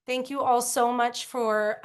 Thank you all so much for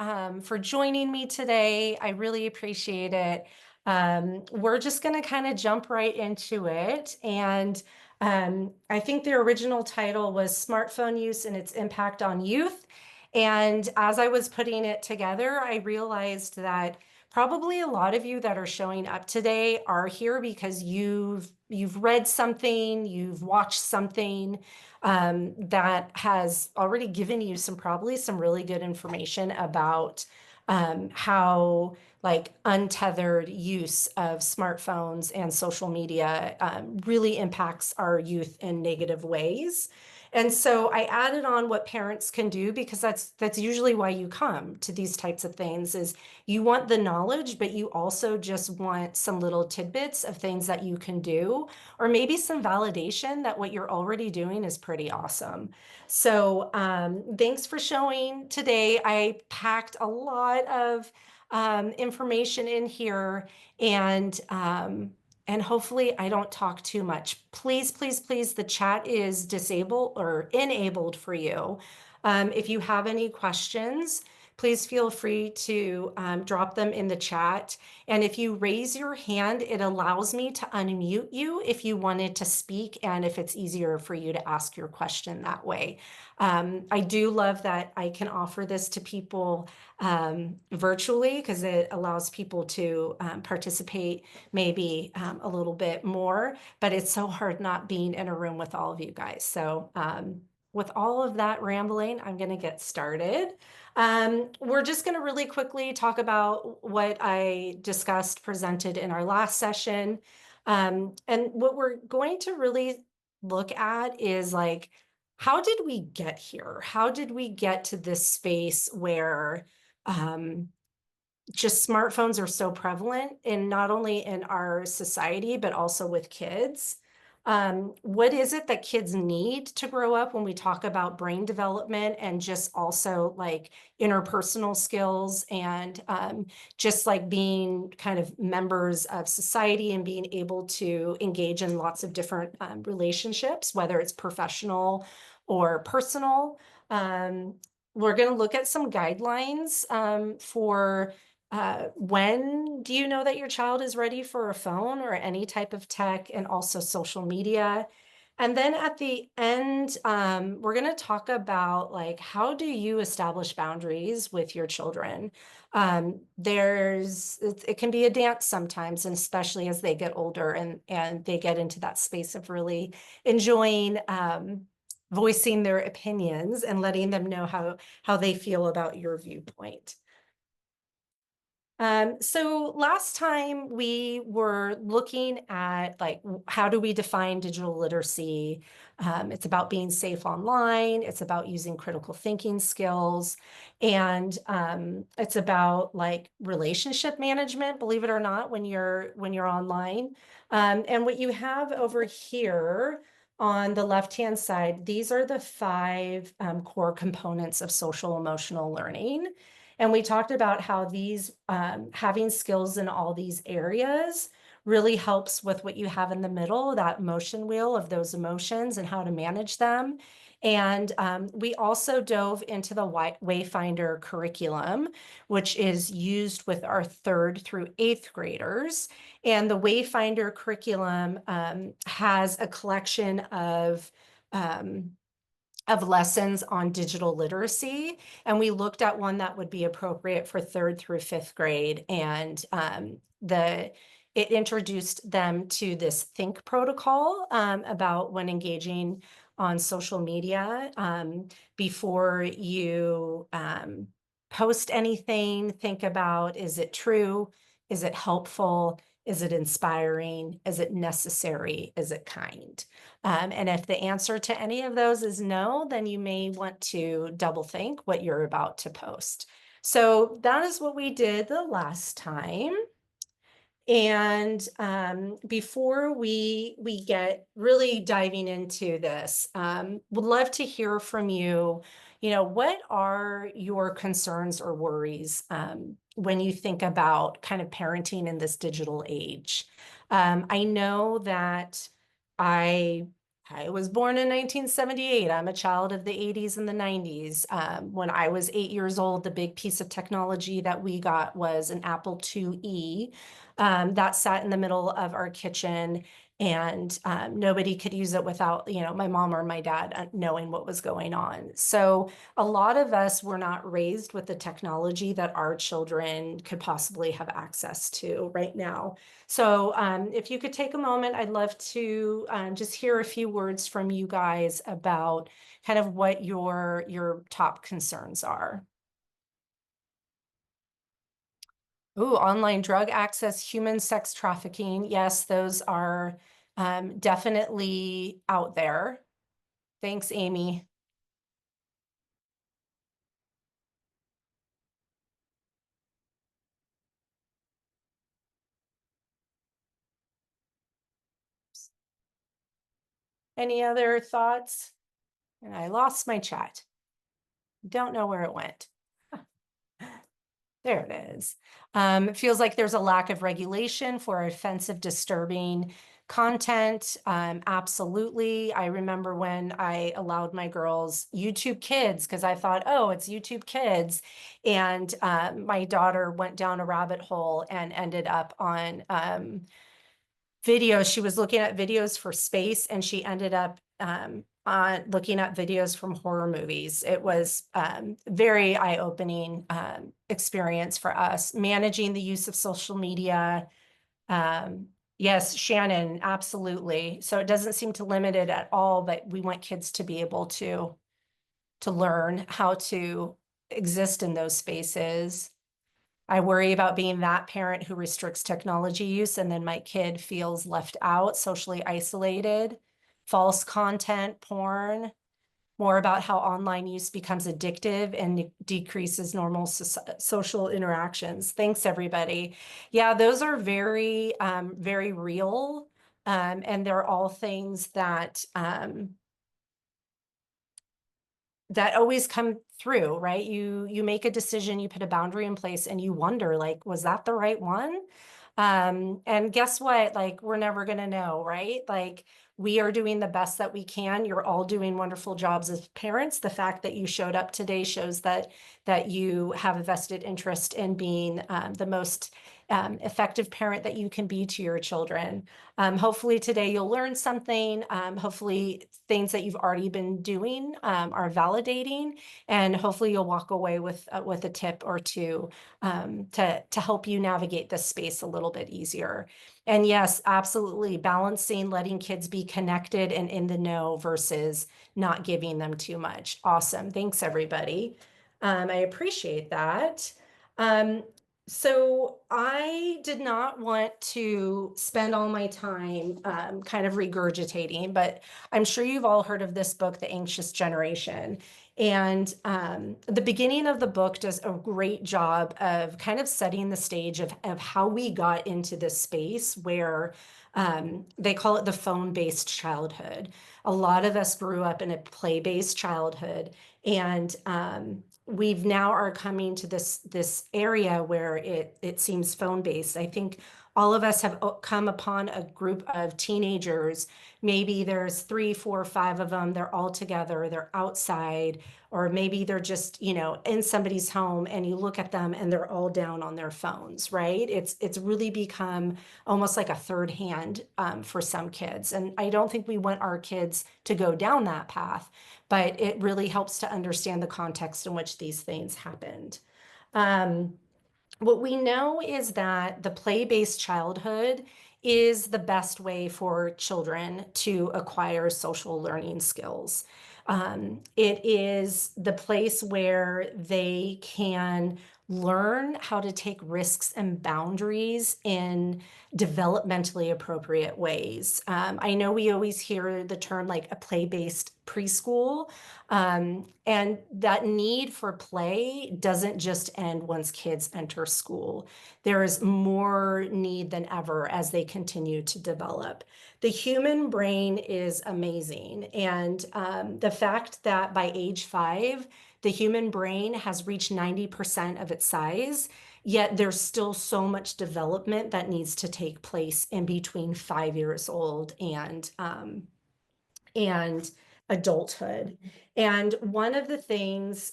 joining me today. I really appreciate it. We're just going to kind of jump right into it. And I think the original title was Smartphone Use and Its Impact on Youth. And as I was putting it together, I realized that probably a lot of you that are showing up today are here because you've read something, you've watched something that has already given you probably some really good information about how like untethered use of smartphones and social media really impacts our youth in negative ways. And so I added on what parents can do because that's usually why you come to these types of things is you want the knowledge, but you also just want some little tidbits of things that you can do, or maybe some validation that what you're already doing is pretty awesome. So thanks for showing today. I packed a lot of information in here and hopefully I don't talk too much. Please, please, please, the chat is disabled or enabled for you. If you have any questions, please feel free to drop them in the chat. And if you raise your hand, it allows me to unmute you if you wanted to speak and if it's easier for you to ask your question that way. I do love that I can offer this to people virtually because it allows people to participate maybe a little bit more, but it's so hard not being in a room with all of you guys. So with all of that rambling, I'm going to get started. We're just going to really quickly talk about what I discussed, presented in our last session. And what we're going to really look at is like, how did we get here? How did we get to this space where just smartphones are so prevalent and not only in our society, but also with kids? What is it that kids need to grow up when we talk about brain development and just also like interpersonal skills and just like being kind of members of society and being able to engage in lots of different relationships, whether it's professional or personal? We're going to look at some guidelines for when do you know that your child is ready for a phone or any type of tech and also social media? And then at the end, we're going to talk about like how do you establish boundaries with your children? It can be a dance sometimes, and especially as they get older and they get into that space of really enjoying voicing their opinions and letting them know how they feel about your viewpoint. So last time we were looking at like how do we define digital literacy? It's about being safe online. It's about using critical thinking skills, and it's about like relationship management. Believe it or not, when you're online, and what you have over here on the left-hand side, these are the five core components of social emotional learning. And we talked about how these having skills in all these areas really helps with what you have in the middle, that motion wheel of those emotions and how to manage them. And we also dove into the Wayfinder curriculum, which is used with our 3rd through 8th graders. And the Wayfinder curriculum has a collection of lessons on digital literacy. And we looked at one that would be appropriate for 3rd through 5th grade. And it introduced them to this think protocol about when engaging on social media. Before you post anything, think about, is it true? Is it helpful? Is it inspiring? Is it necessary? Is it kind? And if the answer to any of those is no, then you may want to double think what you're about to post. So that is what we did the last time. And before we get really diving into this, would love to hear from you. You know, what are your concerns or worries when you think about kind of parenting in this digital age? I know that I I was born in 1978. I'm a child of the 80s and the 90s. When I was 8 years old, the big piece of technology that we got was an Apple IIe that sat in the middle of our kitchen, and nobody could use it without, my mom or my dad knowing what was going on. So a lot of us were not raised with the technology that our children could possibly have access to right now. So if you could take a moment, I'd love to just hear a few words from you guys about kind of what your top concerns are. Ooh, online drug access, human sex trafficking. Yes, those are definitely out there. Thanks, Amy. Any other thoughts? And I lost my chat. Don't know where it went. There it is. It feels like there's a lack of regulation for offensive, disturbing content. Absolutely. I remember when I allowed my girls YouTube Kids because I thought, oh, it's YouTube Kids. And my daughter went down a rabbit hole and ended up on videos. She was looking at videos for space, and she ended up on looking at videos from horror movies. It was very eye-opening experience for us. Managing the use of social media. Yes, Shannon, absolutely. So it doesn't seem to limit it at all, but we want kids to be able to learn how to exist in those spaces. I worry about being that parent who restricts technology use and then my kid feels left out, socially isolated, false content, porn, more about how online use becomes addictive and decreases normal social interactions. Thanks, everybody. Yeah, those are very, very real. And they're all things that always come through, right? You make a decision, you put a boundary in place, and you wonder, like, was that the right one? And guess what? Like, we're never gonna know, right? Like, we are doing the best that we can. You're all doing wonderful jobs as parents. The fact that you showed up today shows that you have a vested interest in being the most effective parent that you can be to your children. Hopefully today you'll learn something. Hopefully things that you've already been doing are validating, and hopefully you'll walk away with a tip or two to help you navigate this space a little bit easier. And yes, absolutely balancing letting kids be connected and in the know versus not giving them too much. Awesome. Thanks, everybody. I appreciate that. Um, so I did not want to spend all my time kind of regurgitating, but I'm sure you've all heard of this book, The Anxious Generation. And the beginning of the book does a great job of kind of setting the stage of how we got into this space where they call it the phone-based childhood. A lot of us grew up in a play-based childhood, and we've now are coming to this area where it seems phone-based. I think all of us have come upon a group of teenagers. Maybe there's three, four, five of them. They're all together. They're outside, or maybe they're just, in somebody's home, and you look at them and they're all down on their phones, right? It's really become almost like a third hand for some kids. And I don't think we want our kids to go down that path, but it really helps to understand the context in which these things happened. Um, what we know is that the play-based childhood is the best way for children to acquire social learning skills. It is the place where they can learn how to take risks and boundaries in developmentally appropriate ways. I know we always hear the term like a play-based preschool, and that need for play doesn't just end once kids enter school. There is more need than ever as they continue to develop. The human brain is amazing. And the fact that by age 5, the human brain has reached 90% of its size, yet there's still so much development that needs to take place in between 5 years old and adulthood. And one of the things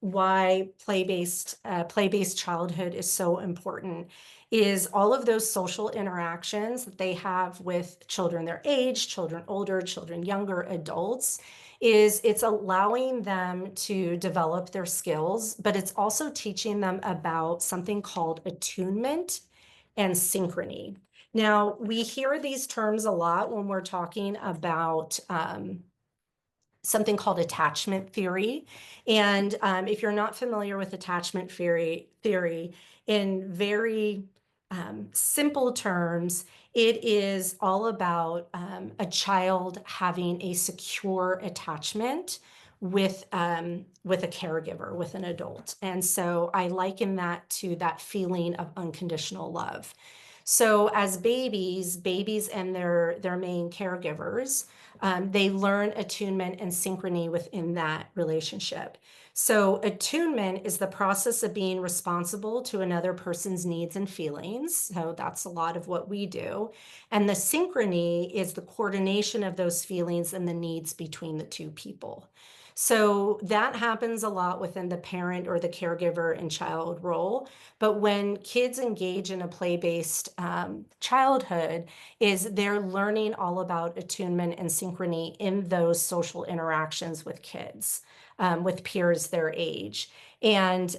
why play-based childhood is so important is all of those social interactions that they have with children their age, children older, children younger, adults, is it's allowing them to develop their skills, but it's also teaching them about something called attunement and synchrony. Now, we hear these terms a lot when we're talking about something called attachment theory. And if you're not familiar with attachment theory, in very simple terms, it is all about a child having a secure attachment with a caregiver, with an adult. And so I liken that to that feeling of unconditional love. So as babies and their main caregivers, they learn attunement and synchrony within that relationship. So attunement is the process of being responsible to another person's needs and feelings. So that's a lot of what we do. And the synchrony is the coordination of those feelings and the needs between the two people. So that happens a lot within the parent or the caregiver and child role. But when kids engage in a play-based childhood, is they're learning all about attunement and synchrony in those social interactions with kids, with peers their age. And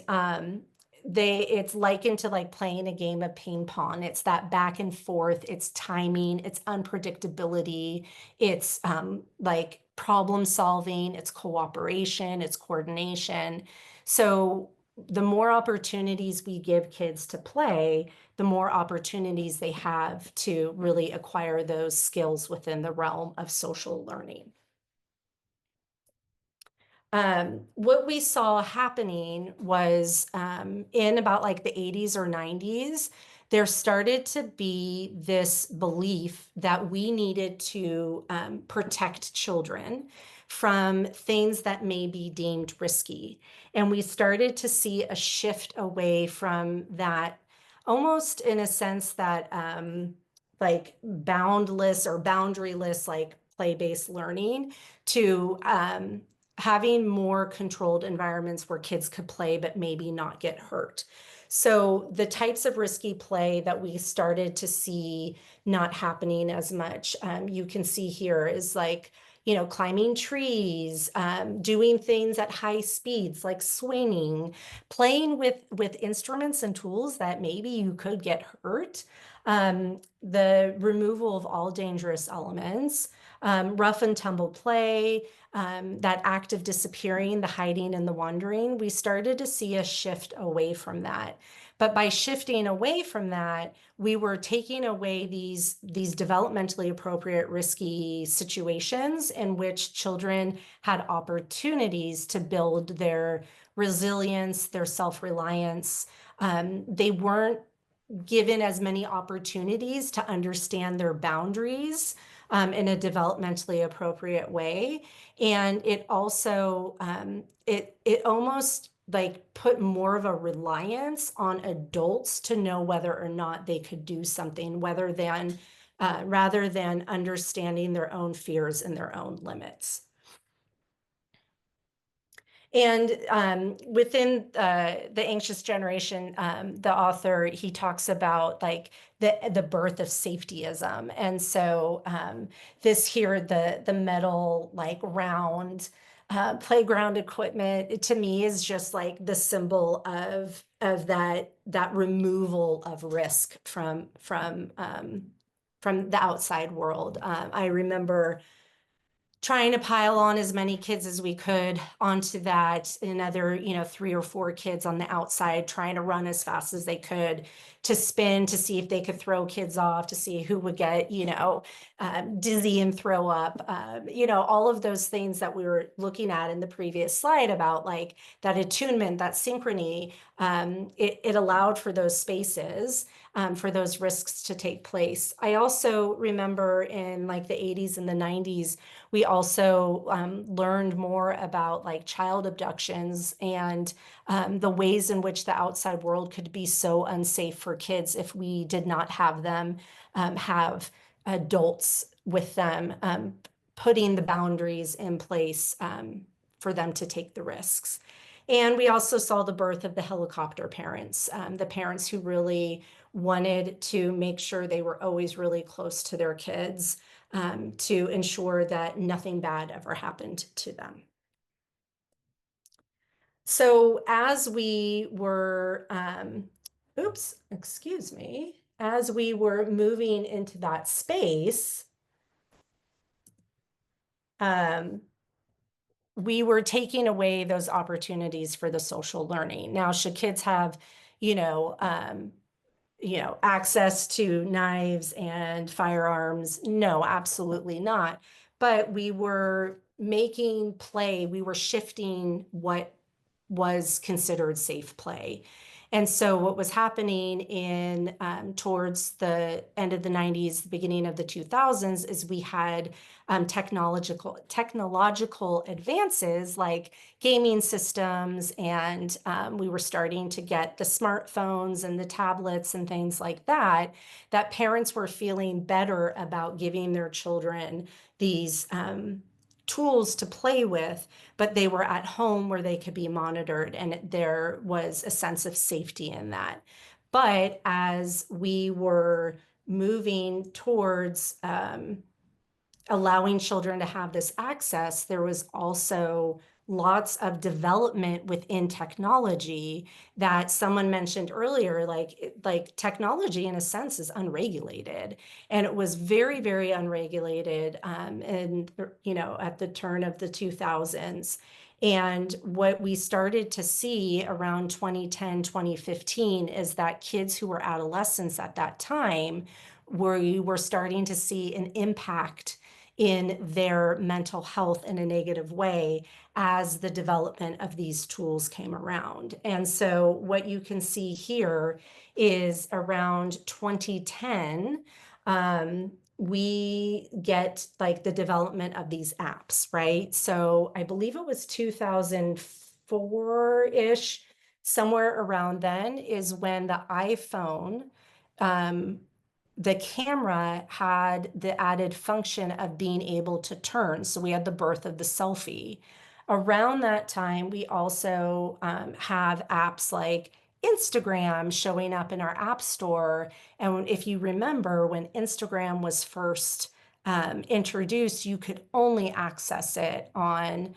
it's likened to like playing a game of ping pong. It's that back and forth, it's timing, it's unpredictability, it's like problem solving, it's cooperation, it's coordination. So the more opportunities we give kids to play, the more opportunities they have to really acquire those skills within the realm of social learning. What we saw happening was in about like the 80s or 90s, there started to be this belief that we needed to protect children from things that may be deemed risky. And we started to see a shift away from that, almost in a sense that like boundless or boundaryless, like play-based learning to having more controlled environments where kids could play but maybe not get hurt. So the types of risky play that we started to see not happening as much, you can see here is like, climbing trees, doing things at high speeds like swinging, playing with instruments and tools that maybe you could get hurt, the removal of all dangerous elements, rough and tumble play, that active disappearing, the hiding and the wandering, we started to see a shift away from that. But by shifting away from that, we were taking away these developmentally appropriate risky situations in which children had opportunities to build their resilience, their self-reliance. They weren't given as many opportunities to understand their boundaries in a developmentally appropriate way. And it also, it almost like put more of a reliance on adults to know whether or not they could do something, rather than understanding their own fears and their own limits. And within the anxious generation, the author, he talks about like the birth of safetyism. And so this here, the metal like round playground equipment, to me is just like the symbol of that removal of risk from the outside world. I remember trying to pile on as many kids as we could onto that, another 3 or 4 kids on the outside trying to run as fast as they could to spin to see if they could throw kids off, to see who would get dizzy and throw up, all of those things that we were looking at in the previous slide about like that attunement, that synchrony. It allowed for those spaces, for those risks to take place. I also remember in like the 80s and the 90s, we also learned more about like child abductions and the ways in which the outside world could be so unsafe for kids if we did not have them have adults with them, putting the boundaries in place for them to take the risks. And we also saw the birth of the helicopter parents, the parents who really wanted to make sure they were always really close to their kids to ensure that nothing bad ever happened to them. So as we were, excuse me, as we were moving into that space, we were taking away those opportunities for the social learning. Now, should kids have, you know, access to knives and firearms? No, absolutely not. But we were making play, we were shifting what was considered safe play. And so what was happening in towards the end of the 90s, the beginning of the 2000s, is we had technological advances like gaming systems, and we were starting to get the smartphones and the tablets and things like that, that parents were feeling better about giving their children these tools to play with, but they were at home where they could be monitored, and there was a sense of safety in that. But as we were moving towards allowing children to have this access, there was also lots of development within technology that someone mentioned earlier, like technology in a sense is unregulated, and it was very, very unregulated and at the turn of the 2000s. And what we started to see around 2010, 2015 is that kids who were adolescents at that time were starting to see an impact in their mental health in a negative way as the development of these tools came around. And so what you can see here is around 2010, we get like the development of these apps, right? So I believe it was 2004-ish, somewhere around then is when the iPhone, the camera had the added function of being able to turn. So we had the birth of the selfie. Around that time, we also have apps like Instagram showing up in our app store. And if you remember, when Instagram was first introduced, you could only access it on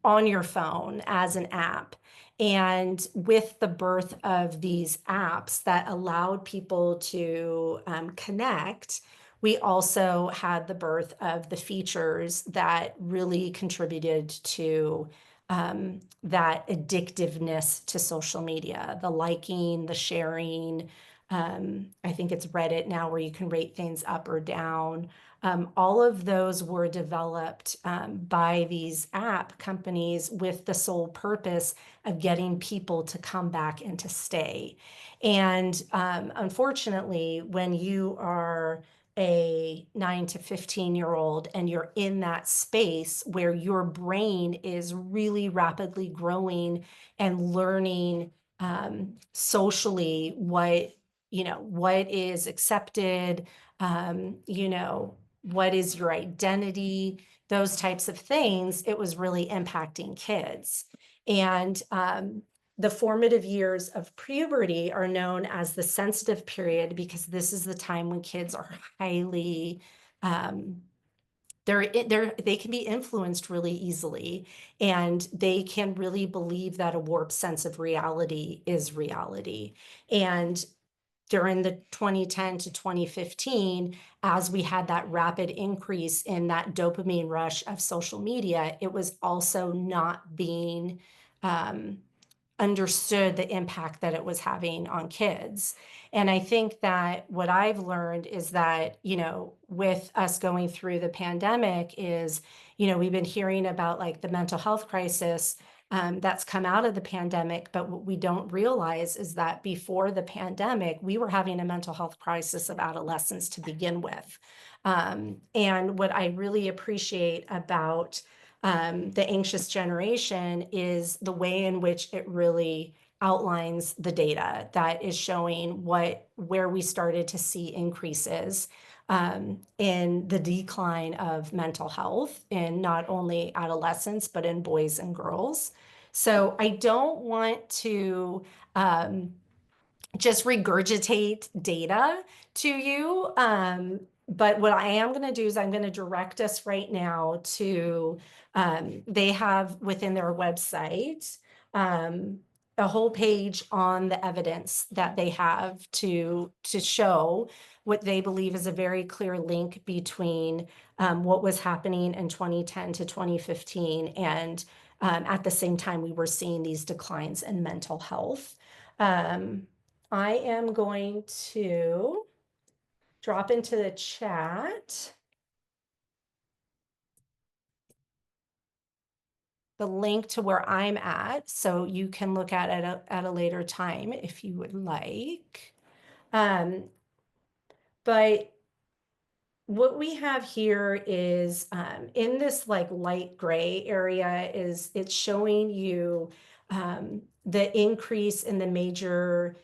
your phone as an app. And with the birth of these apps that allowed people to connect, we also had the birth of the features that really contributed to that addictiveness to social media, the liking, the sharing. I think it's Reddit now where you can rate things up or down. All of those were developed by these app companies with the sole purpose of getting people to come back and to stay. And unfortunately, when you are a 9 to 15-year-old and you're in that space where your brain is really rapidly growing and learning socially what is accepted, what is your identity, those types of things, it was really impacting kids. And the formative years of puberty are known as the sensitive period because this is the time when kids are highly, they can be influenced really easily, and they can really believe that a warped sense of reality is reality. And during the 2010 to 2015, as we had that rapid increase in that dopamine rush of social media, it was also not being understood the impact that it was having on kids. And I think that what I've learned is that, with us going through the pandemic is, we've been hearing about like the mental health crisis that's come out of the pandemic. But what we don't realize is that before the pandemic, we were having a mental health crisis of adolescence to begin with. And what I really appreciate about the anxious generation is the way in which it really outlines the data that is showing where we started to see increases. in the decline of mental health in not only adolescents, but in boys and girls. So I don't want to just regurgitate data to you. But what I am going to do is I'm going to direct us right now to, they have within their website um, a whole page on the evidence that they have to show what they believe is a very clear link between what was happening in 2010 to 2015. And at the same time, we were seeing these declines in mental health. Um, I am going to drop into the chat the link to where I'm at so you can look at a later time if you would like. Um, but what we have here is in this like light gray area is it's showing you the increase in the major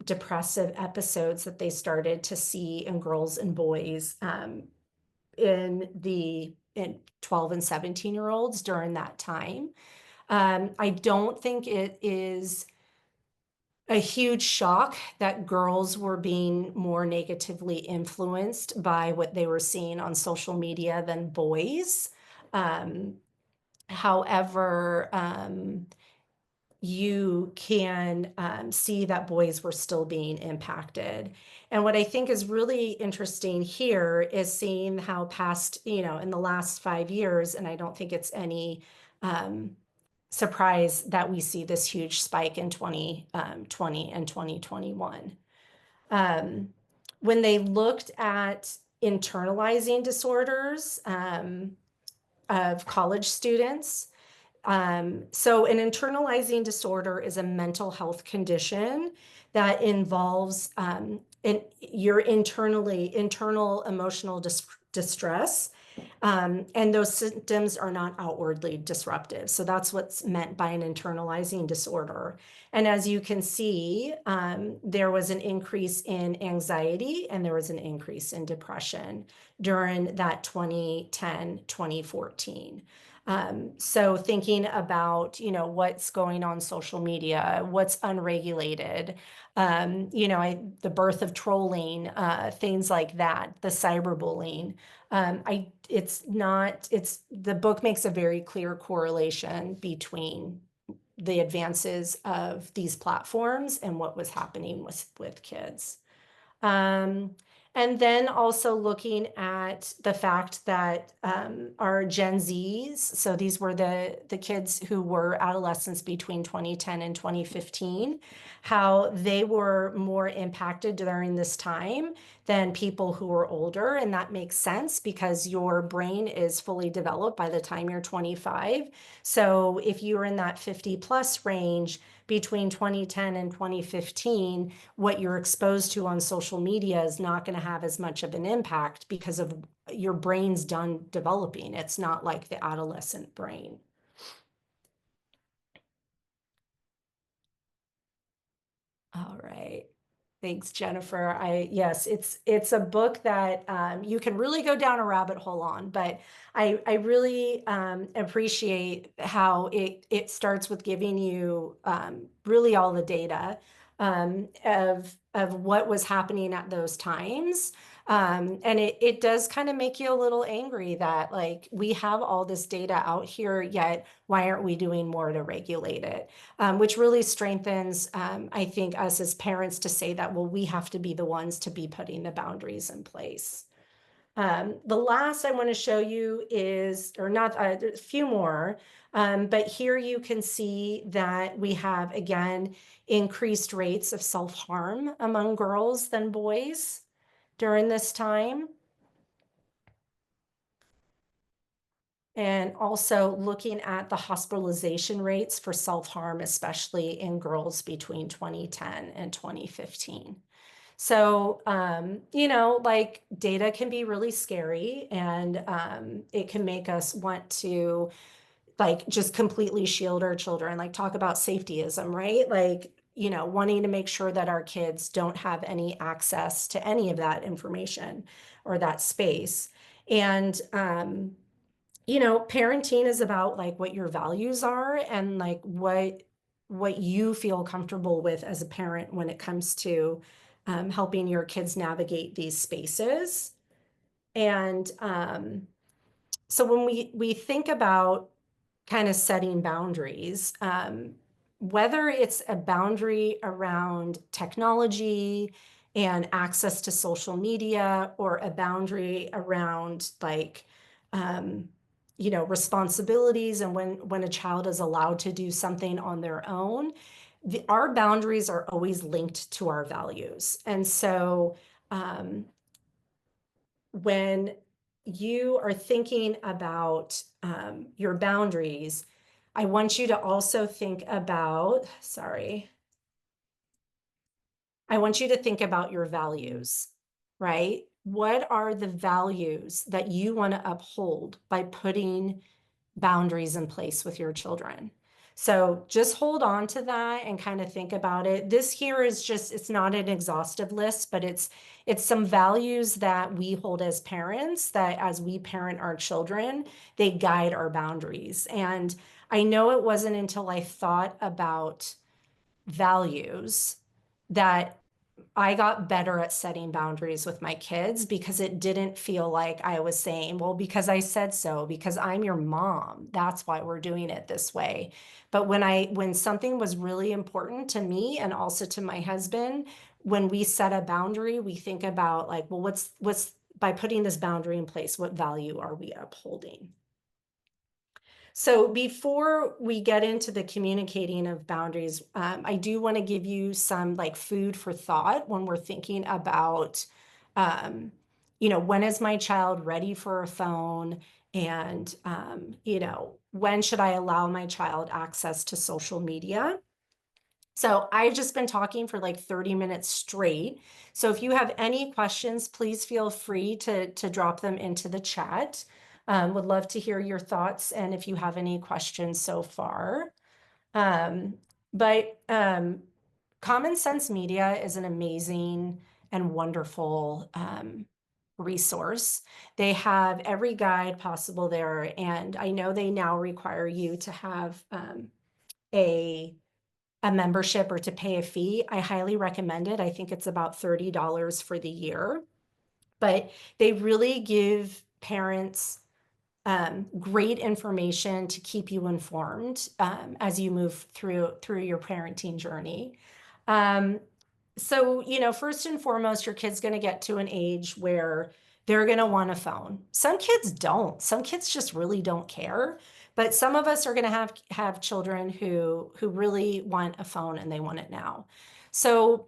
depressive episodes that they started to see in girls and boys in 12 and 17-year-olds during that time. I don't think it is a huge shock that girls were being more negatively influenced by what they were seeing on social media than boys. Um, however, you can see that boys were still being impacted. And what I think is really interesting here is seeing how past, in the last 5 years, and I don't think it's any um, surprise that we see this huge spike in 2020 and 2021. Um, when they looked at internalizing disorders of college students, so an internalizing disorder is a mental health condition that involves your internal emotional distress. And those symptoms are not outwardly disruptive. So that's what's meant by an internalizing disorder. And as you can see, there was an increase in anxiety and there was an increase in depression during that 2010, 2014. So thinking about, what's going on social media, what's unregulated, the birth of trolling, things like that, the cyberbullying. The book makes a very clear correlation between the advances of these platforms and what was happening with kids. Um, and then also looking at the fact that our Gen Zs, so these were the kids who were adolescents between 2010 and 2015, how they were more impacted during this time than people who were older. And that makes sense because your brain is fully developed by the time you're 25. So if you were in that 50 plus range between 2010 and 2015, what you're exposed to on social media is not going to have as much of an impact because of your brain's done developing. It's not like the adolescent brain. All right. Thanks, Jennifer. Yes, it's a book that you can really go down a rabbit hole on, but I really appreciate how it starts with giving you really all the data of what was happening at those times. And it does kind of make you a little angry that like we have all this data out here, yet why aren't we doing more to regulate it? Which really strengthens, I think, us as parents to say that, well, we have to be the ones to be putting the boundaries in place. The last I want to show you is, or not, there's a few more, but here you can see that we have, again, increased rates of self-harm among girls than boys during this time. And also looking at the hospitalization rates for self-harm, especially in girls between 2010 and 2015. So, like data can be really scary and it can make us want to like just completely shield our children, like talk about safetyism, right? Like wanting to make sure that our kids don't have any access to any of that information or that space. And, parenting is about like what your values are and like what you feel comfortable with as a parent when it comes to helping your kids navigate these spaces. And so when we think about kind of setting boundaries, whether it's a boundary around technology and access to social media or a boundary around like responsibilities and when a child is allowed to do something on their own, our boundaries are always linked to our values. And so um, when you are thinking about your boundaries, I want you to also think about, sorry, I want you to think about your values, right? What are the values that you want to uphold by putting boundaries in place with your children? So just hold on to that and kind of think about it. This here is just, it's not an exhaustive list, but it's some values that we hold as parents that as we parent our children, they guide our boundaries. And I know it wasn't until I thought about values that I got better at setting boundaries with my kids because it didn't feel like I was saying, well, because I said so, because I'm your mom, that's why we're doing it this way. But when something was really important to me and also to my husband, when we set a boundary, we think about like, well, what's by putting this boundary in place, what value are we upholding? So before we get into the communicating of boundaries, I do want to give you some like food for thought when we're thinking about, um, when is my child ready for a phone? And, when should I allow my child access to social media? So I've just been talking for like 30 minutes straight. So if you have any questions, please feel free to drop them into the chat. Would love to hear your thoughts and if you have any questions so far. Um, but Common Sense Media is an amazing and wonderful resource. They have every guide possible there. And I know they now require you to have a a membership or to pay a fee. I highly recommend it. I think it's about $30 for the year, but they really give parents great information to keep you informed as you move through your parenting journey. Um, so, first and foremost, your kid's going to get to an age where they're going to want a phone. Some kids don't. Some kids just really don't care. But some of us are going to have children who really want a phone and they want it now. So,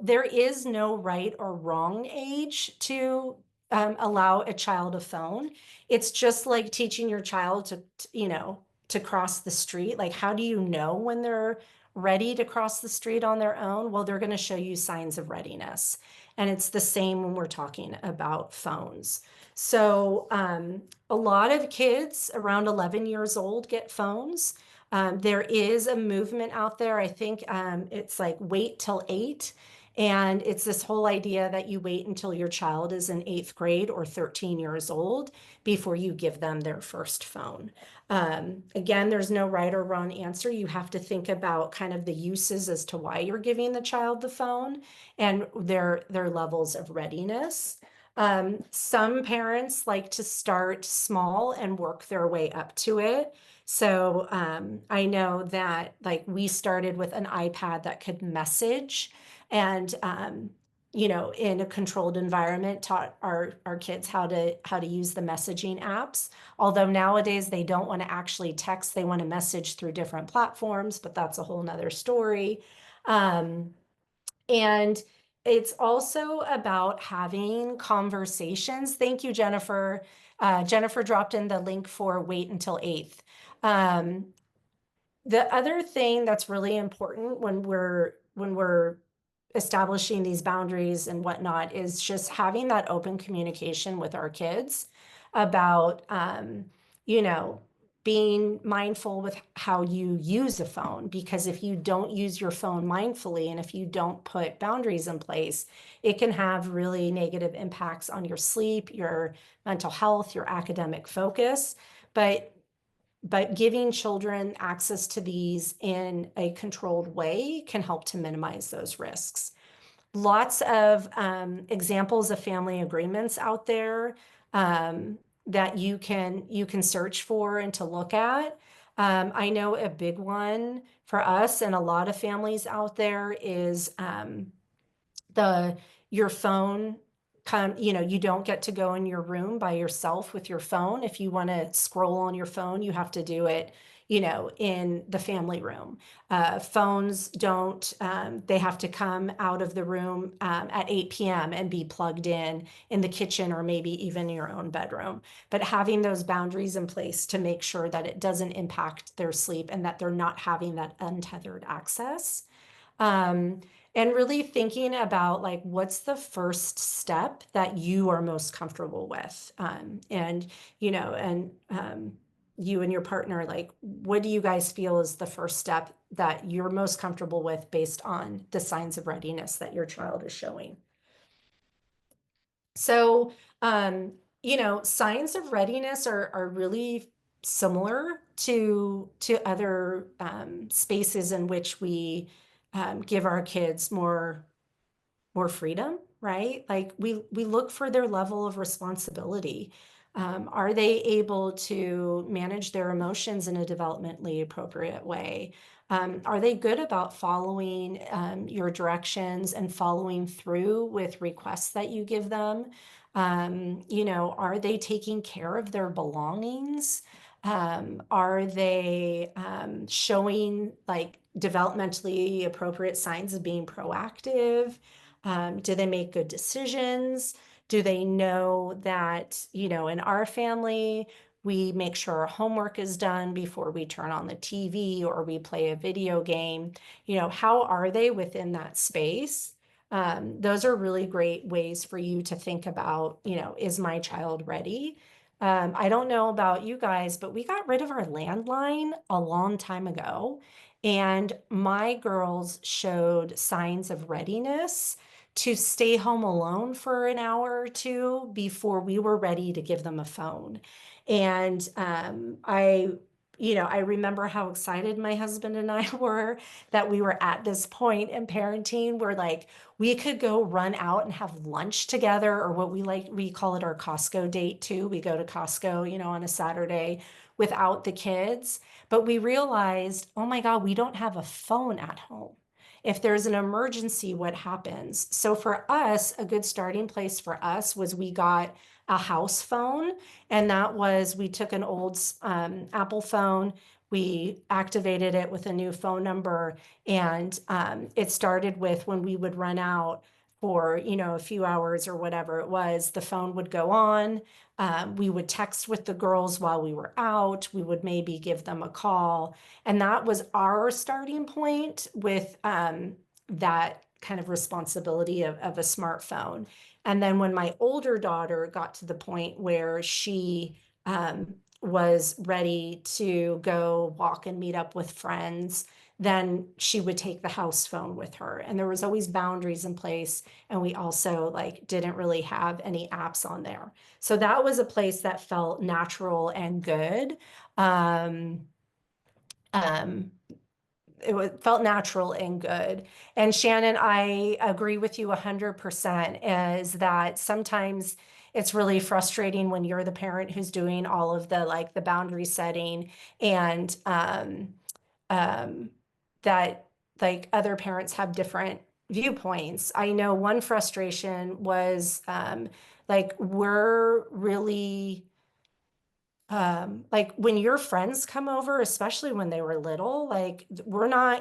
there is no right or wrong age to allow a child a phone. It's just like teaching your child to cross the street. Like, how do you know when they're ready to cross the street on their own? Well, they're going to show you signs of readiness. And it's the same when we're talking about phones. So a lot of kids around 11 years old get phones. There is a movement out there. I think it's like wait till 8. And it's this whole idea that you wait until your child is in 8th grade or 13 years old before you give them their first phone. Again, there's no right or wrong answer. You have to think about kind of the uses as to why you're giving the child the phone and their levels of readiness. Some parents like to start small and work their way up to it. So I know that like we started with an iPad that could message and in a controlled environment taught our kids how to use the messaging apps. Although nowadays they don't want to actually text, they want to message through different platforms, but that's a whole nother story. And it's also about having conversations. Thank you, Jennifer. Jennifer dropped in the link for wait until 8th. Um, the other thing that's really important when we're establishing these boundaries and whatnot is just having that open communication with our kids about, you know, being mindful with how you use a phone, because if you don't use your phone mindfully and if you don't put boundaries in place, it can have really negative impacts on your sleep, your mental health, your academic focus. But giving children access to these in a controlled way can help to minimize those risks. Lots of examples of family agreements out there that you can search for and to look at. I know a big one for us and a lot of families out there is the your phone you don't get to go in your room by yourself with your phone. If you want to scroll on your phone, you have to do it in the family room. Phones don't they have to come out of the room at 8 p.m. and be plugged in the kitchen or maybe even your own bedroom. But having those boundaries in place to make sure that it doesn't impact their sleep and that they're not having that untethered access. Um, and really thinking about like what's the first step that you are most comfortable with. You and your partner, like, what do you guys feel is the first step that you're most comfortable with based on the signs of readiness that your child is showing? So, signs of readiness are really similar to other spaces in which we give our kids more freedom, right? Like we look for their level of responsibility. Are they able to manage their emotions in a developmentally appropriate way? Are they good about following your directions and following through with requests that you give them? Are they taking care of their belongings? Are they showing like developmentally appropriate signs of being proactive? Do they make good decisions? Do they know that, in our family, we make sure our homework is done before we turn on the TV or we play a video game? How are they within that space? Those are really great ways for you to think about, is my child ready? I don't know about you guys, but we got rid of our landline a long time ago, and my girls showed signs of readiness to stay home alone for an hour or two before we were ready to give them a phone. And I remember how excited my husband and I were that we were at this point in parenting where like we could go run out and have lunch together, or what we call it our Costco date too. We go to Costco, on a Saturday without the kids. But we realized, oh my God, we don't have a phone at home. If there's an emergency, what happens? So for us, a good starting place for us was we got a house phone, and that was we took an old Apple phone, we activated it with a new phone number, and it started with when we would run out for a few hours or whatever it was, the phone would go on. We would text with the girls while we were out. We would maybe give them a call. And that was our starting point with that kind of responsibility of a smartphone. And then when my older daughter got to the point where she was ready to go walk and meet up with friends, then she would take the house phone with her. And there was always boundaries in place. And we also like didn't really have any apps on there. So that was a place that felt natural and good. Um, um, felt natural and good. And Shannon, I agree with you 100%, is that sometimes it's really frustrating when you're the parent who's doing all of the like the boundary setting, and um, that like other parents have different viewpoints. I know one frustration was like we're really like when your friends come over, especially when they were little, like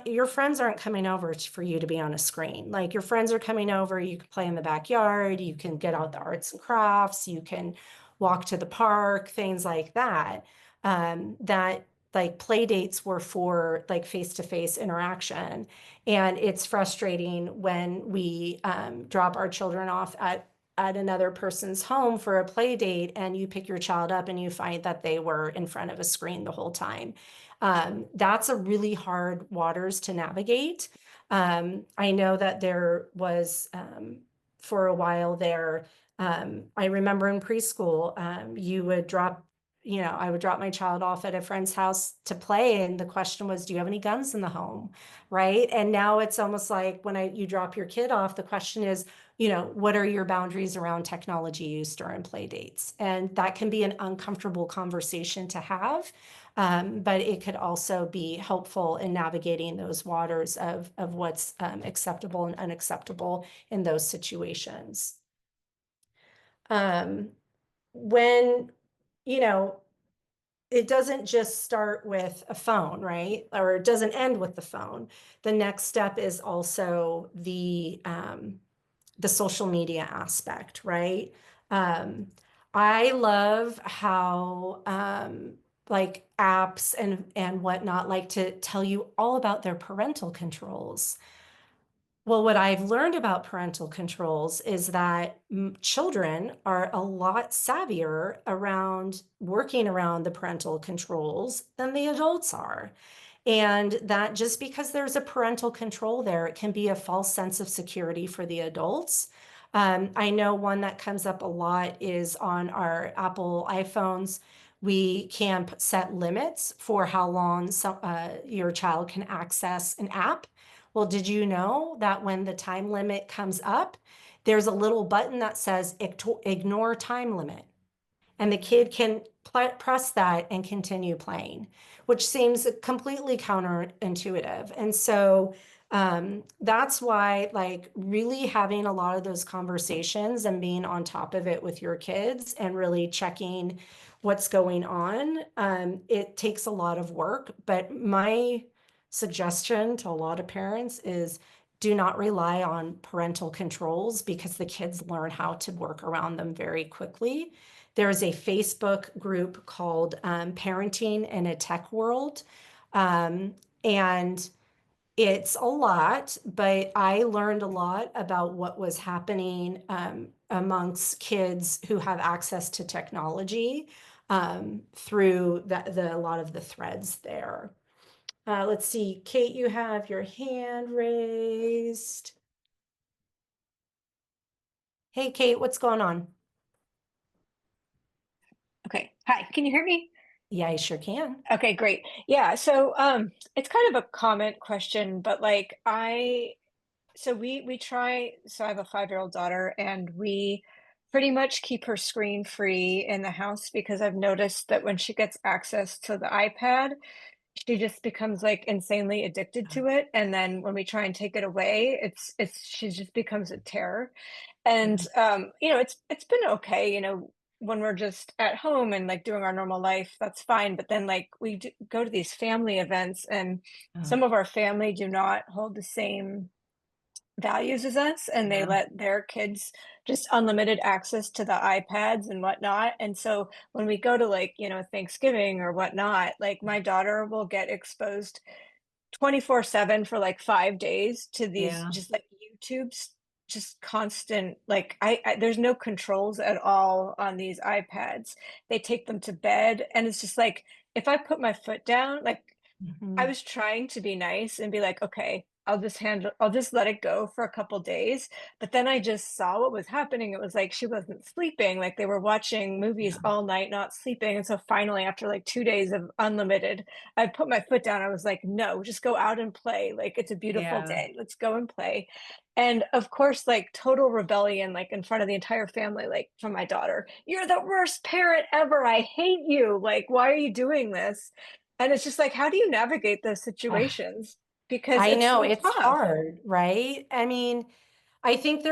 your friends aren't coming over for you to be on a screen. Like your friends are coming over, you can play in the backyard, you can get out the arts and crafts, you can walk to the park, things like that. That like play dates were for like face-to-face interaction. And it's frustrating when we drop our children off at at another person's home for a play date and you pick your child up and you find that they were in front of a screen the whole time. That's a really hard waters to navigate. I know that there was for a while there, I remember in preschool, you would drop, I would drop my child off at a friend's house to play, and the question was, do you have any guns in the home? Right. And now it's almost like when you drop your kid off, the question is, what are your boundaries around technology use during play dates? And that can be an uncomfortable conversation to have, but it could also be helpful in navigating those waters of what's acceptable and unacceptable in those situations. Um, when, you know, it doesn't just start with a phone, right? Or it doesn't end with the phone. The next step is also the social media aspect, right? Um, I love how like apps and whatnot like to tell you all about their parental controls. Well, what I've learned about parental controls is that children are a lot savvier around working around the parental controls than the adults are. And that just because there's a parental control there, it can be a false sense of security for the adults. I know one that comes up a lot is on our Apple iPhones. We can set limits for how long your child can access an app. Well, did you know that when the time limit comes up, there's a little button that says ignore time limit? And the kid can press that and continue playing, which seems completely counterintuitive. And so that's why, like, really having a lot of those conversations and being on top of it with your kids and really checking what's going on, it takes a lot of work. But my suggestion to a lot of parents is do not rely on parental controls because the kids learn how to work around them very quickly. There's a Facebook group called Parenting in a Tech World. And it's a lot, but I learned a lot about what was happening amongst kids who have access to technology through a lot of the threads there. Let's see, Kate, you have your hand raised. Hey, Kate, what's going on? Okay. Hi. Can you hear me? Yeah, I sure can. Okay, great. Yeah, so it's kind of a comment question, but like we try, so I have a 5-year-old daughter and we pretty much keep her screen free in the house because I've noticed that when she gets access to the iPad, she just becomes like insanely addicted to it. And then when we try and take it away, it's she just becomes a terror. Yeah. And it's been okay, when we're just at home and like doing our normal life, that's fine. But then like go to these family events, and Oh, some of our family do not hold the same values as us, and they yeah. let their kids just unlimited access to the iPads and whatnot. And so when we go to like, Thanksgiving or whatnot, like my daughter will get exposed 24/7 for like 5 days to these Yeah. just like YouTube's just constant, like there's no controls at all on these iPads. They take them to bed, and it's just like if I put my foot down, like I Mhm. was trying to be nice and be like, okay, I'll just let it go for a couple days. But then I just saw what was happening. It was like she wasn't sleeping, like they were watching movies Yeah. all night, not sleeping. And so finally, after like 2 days of unlimited, I put my foot down. I was like, no, just go out and play. Like it's a beautiful Yeah. day. Let's go and play. And of course, like total rebellion, like in front of the entire family, like from my daughter, you're the worst parent ever. I hate you. Like, why are you doing this? And it's just like, how do you navigate those Ah, situations? Because I it's know so it's tough. hard, right? I mean, I think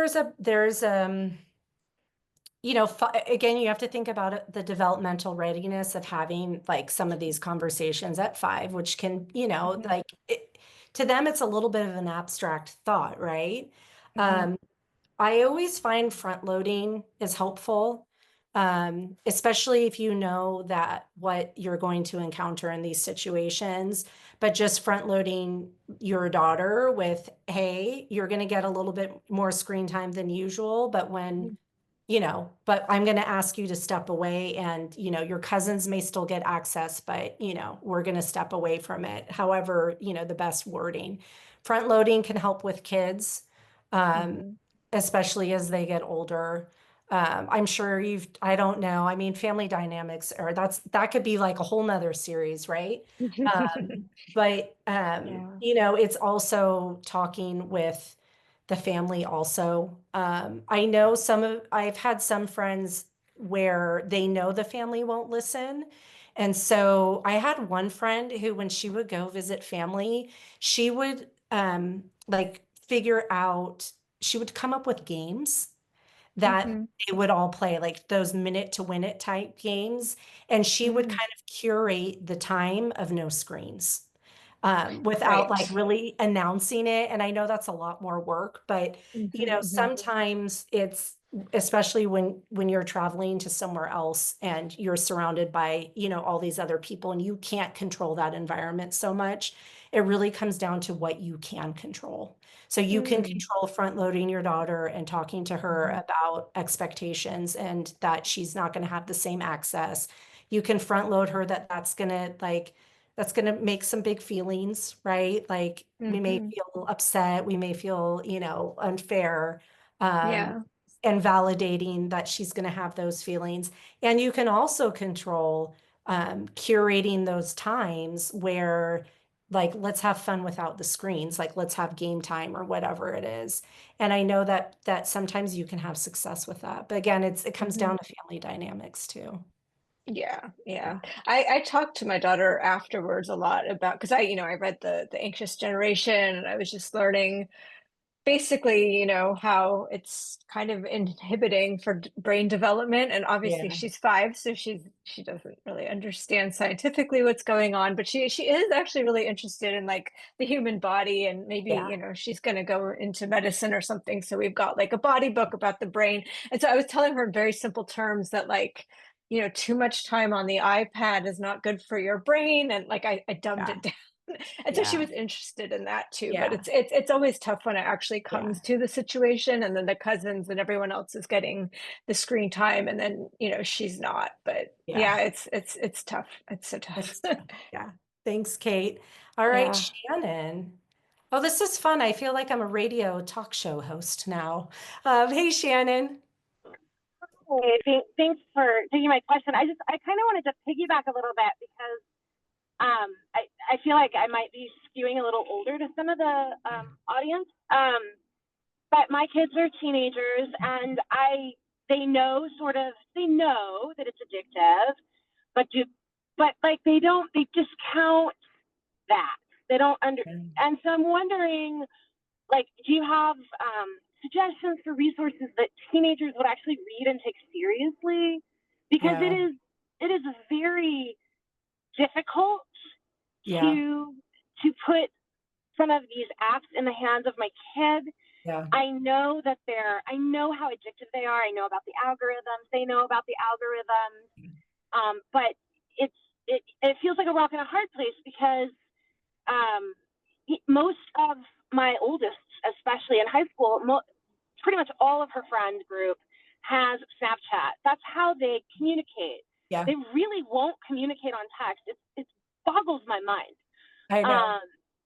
again, you have to think about the developmental readiness of having like some of these conversations at 5, which can, Mhm, like to them, it's a little bit of an abstract thought, right? mhm, Um, I always find front loading is helpful, especially if you know that what you're going to encounter in these situations. But just front loading your daughter with, hey, you're going to get a little bit more screen time than usual, but when mhm. but I'm going to ask you to step away and, your cousins may still get access, but, we're going to step away from it. However, the best wording. Front loading can help with kids, um, Mhm. especially as they get older. I'm sure I don't know. I mean, family dynamics that could be like a whole nother series, right? But Yeah. it's also talking with the family also. I know I've had some friends where they know the family won't listen. And so I had one friend who, when she would go visit family, she would like figure out, she would come up with games that Mhm. they would all play, like those minute to win it type games. And she would Mm. kind of curate the time of no screens without like Right. really announcing it. And I know that's a lot more work, but Mhm, mhm. sometimes it's, especially when you're traveling to somewhere else and you're surrounded by, all these other people and you can't control that environment so much. It really comes down to what you can control. So you can Mm. control front loading your daughter and talking to her Mhm. about expectations and that she's not going to have the same access. You can front load her that's going to make some big feelings, right? Like we may Mhm. feel upset, we may feel, unfair, um, Yeah. and validating that she's going to have those feelings. And you can also control curating those times where, like, let's have fun without the screens, like let's have game time or whatever it is. And I know that sometimes you can have success with that. But again, it comes Mhm. down to family dynamics too. Yeah, Yeah. yeah. I talked to my daughter afterwards a lot about because I read the Anxious Generation, and I was just learning basically, how it's kind of inhibiting for brain development. And obviously Yeah. she's 5, so she doesn't really understand scientifically what's going on, but she is actually really interested in like the human body, and maybe, Yeah. she's going to go into medicine or something. So we've got like a body book about the brain. And so I was telling her in very simple terms that like, too much time on the iPad is not good for your brain. And like I dumbed Yeah. it down. And so she Yeah. was interested in that too, but Yeah. it's always tough when it actually Yeah. comes to the situation, and then the cousins and everyone else is getting the screen time, and then she's not. But Yeah. yeah, it's tough. It's so tough. It's tough. Yeah. Thanks, Kate. All right, Yeah. Shannon. Oh, this is fun. I feel like I'm a radio talk show host now. Hey, Shannon. Hey, thanks for taking my question. I kind of wanted to piggyback a little bit because I feel like I might be skewing a little older to some of the audience. But my kids are teenagers, and they know that it's addictive, but like they discount that. They don't under, and so I'm wondering, like, do you have suggestions for resources that teenagers would actually read and take seriously? Because Yeah. it is very difficult Yeah. to put some of these apps in the hands of my kid. Yeah. I know how addictive they are. I know about the algorithms. They know about the algorithms. But it feels like a rock and a hard place because um, most of my oldest, especially in high school, pretty much all of her friend group has Snapchat. That's how they communicate. Yeah. They really won't communicate on text. It boggles my mind. I know. Um,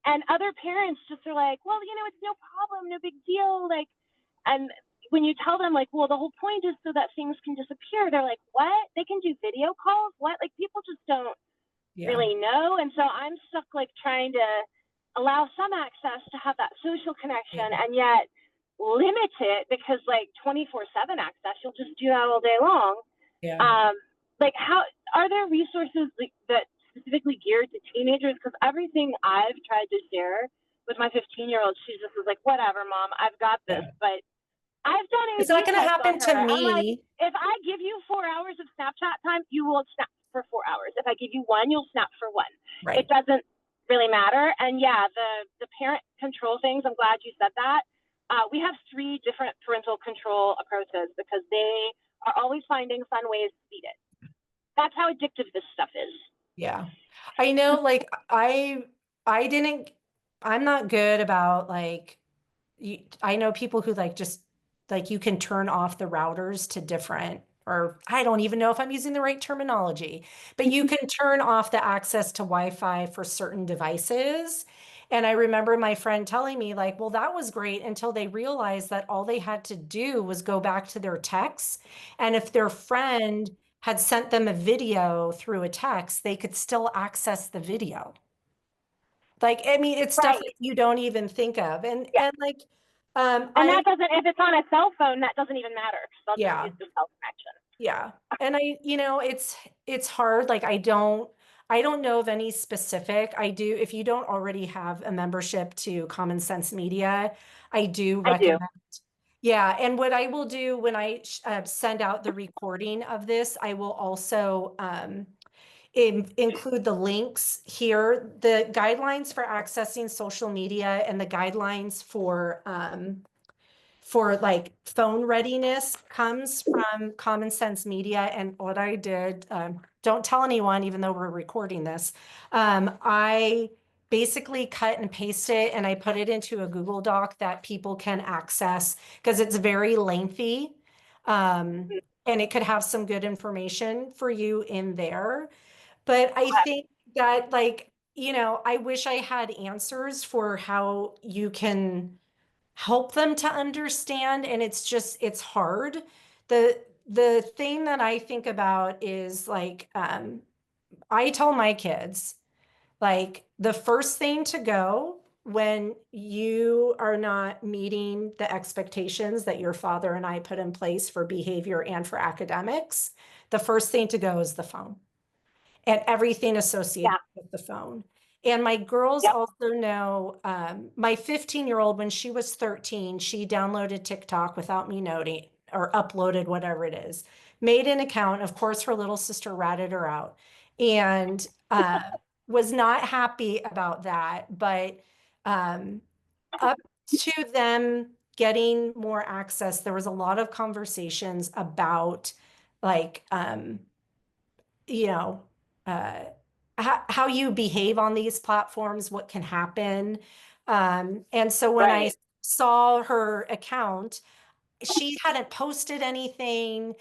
and other parents just are like, well, it's no problem, no big deal. Like, and when you tell them like, well, the whole point is so that things can disappear, they're like, what? They can do video calls? What? Like, people just don't Yeah. really know. And so I'm stuck like trying to allow some access to have that social connection Yeah. and yet limit it because like 24/7 access, you'll just do that all day long. Yeah. Um, like how are there resources that specifically geared to teenagers? Because everything I've tried to share with my 15-year-old, she just was like, whatever, mom, I've got this. Yeah. But I've done It's A/B not going to tests on happen her. to I'm like, me. if I give you 4 hours of Snapchat time, you will snap for 4 hours. If I give you one, you'll snap for one. It Right. doesn't really matter. And yeah, the parent control things. I'm glad you said that. We have 3 different parental control approaches because they are always finding fun ways to beat it. That's how addictive this stuff is. Yeah. I know, like, I didn't, I'm not good about like, I know people who like just like you can turn off the routers to different, or I don't even know if I'm using the right terminology, but you can turn off the access to Wi-Fi for certain devices. And I remember my friend telling me, like, well, that was great until they realized that all they had to do was go back to their texts. And if their friend had sent them a video through a text, they could still access the video. Like, I mean, it's stuff that Right. you don't even think of. Yeah. And like, And I, that doesn't, if it's on a cell phone, that doesn't even matter because they'll just yeah, use the cell connection. yeah. And it's hard. Like, I don't know of any specific. I do, if you don't already have a membership to Common Sense Media, I do I do. recommend. Yeah. And what I will do when I send out the recording of this, I will also, include the links here, the guidelines for accessing social media and the guidelines for like phone readiness comes from Common Sense Media. And what I did, don't tell anyone, even though we're recording this, I basically cut and paste it and I put it into a Google Doc that people can access because it's very lengthy. And it could have some good information for you in there. But I Okay. think that, like, I wish I had answers for how you can help them to understand. And it's hard. The thing that I think about is like, I tell my kids, like, the first thing to go when you are not meeting the expectations that your father and I put in place for behavior and for academics, the first thing to go is the phone and everything associated Yeah. with the phone. And my girls Yep. also know, my 15-year-old, when she was 13, she downloaded TikTok without me noting or uploaded whatever it is, made an account. Of course, her little sister ratted her out and was not happy about that. But up to them getting more access, there was a lot of conversations about like, you know, uh, how you behave on these platforms, what can happen. And so when I Right. saw her account, she hadn't posted anything.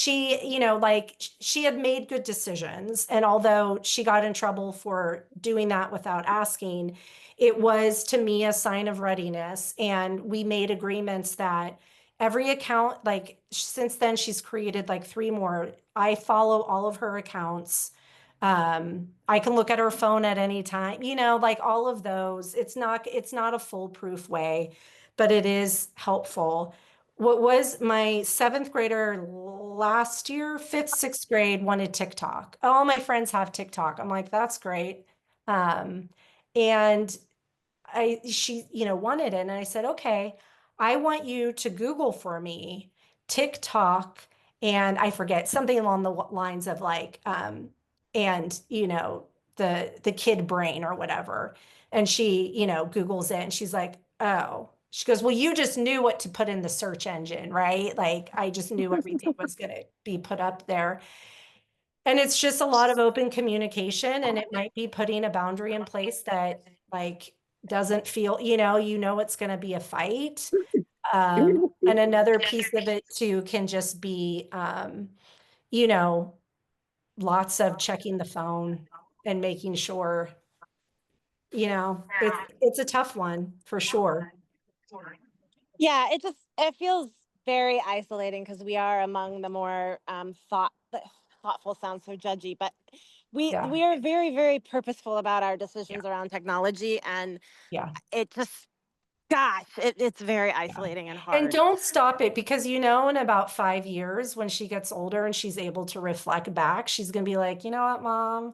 Like she had made good decisions. And although she got in trouble for doing that without asking, it was to me a sign of readiness. And we made agreements that every account, like since then, she's created like three more. I follow all of her accounts. I can look at her phone at any time, like all of those. It's not a foolproof way, but it is helpful. What was my seventh grader last year, fifth, sixth grade wanted TikTok. All my friends have TikTok. I'm like, that's great. Um, and she, wanted it. And I said, okay, I want you to Google for me TikTok. And I forget something along the lines of like, and the kid brain or whatever. And she, Googles it and she's like, oh, she goes, well, you just knew what to put in the search engine, right? Like I just knew everything was going to be put up there. And it's just a lot of open communication, and it might be putting a boundary in place that like doesn't feel, it's going to be a fight. And another piece of it too can just be, you know, lots of checking the phone and making sure, it's a tough one for sure. Yeah, it feels very isolating because we are among the more thoughtful sounds so judgy, but Yeah, we are very, very purposeful about our yeah, decisions around technology, and yeah. it just, gosh, it's very Yeah. isolating and And hard. don't stop it because in about 5 years, when she gets older and she's able to reflect back, she's going to be like, you know what, Mom?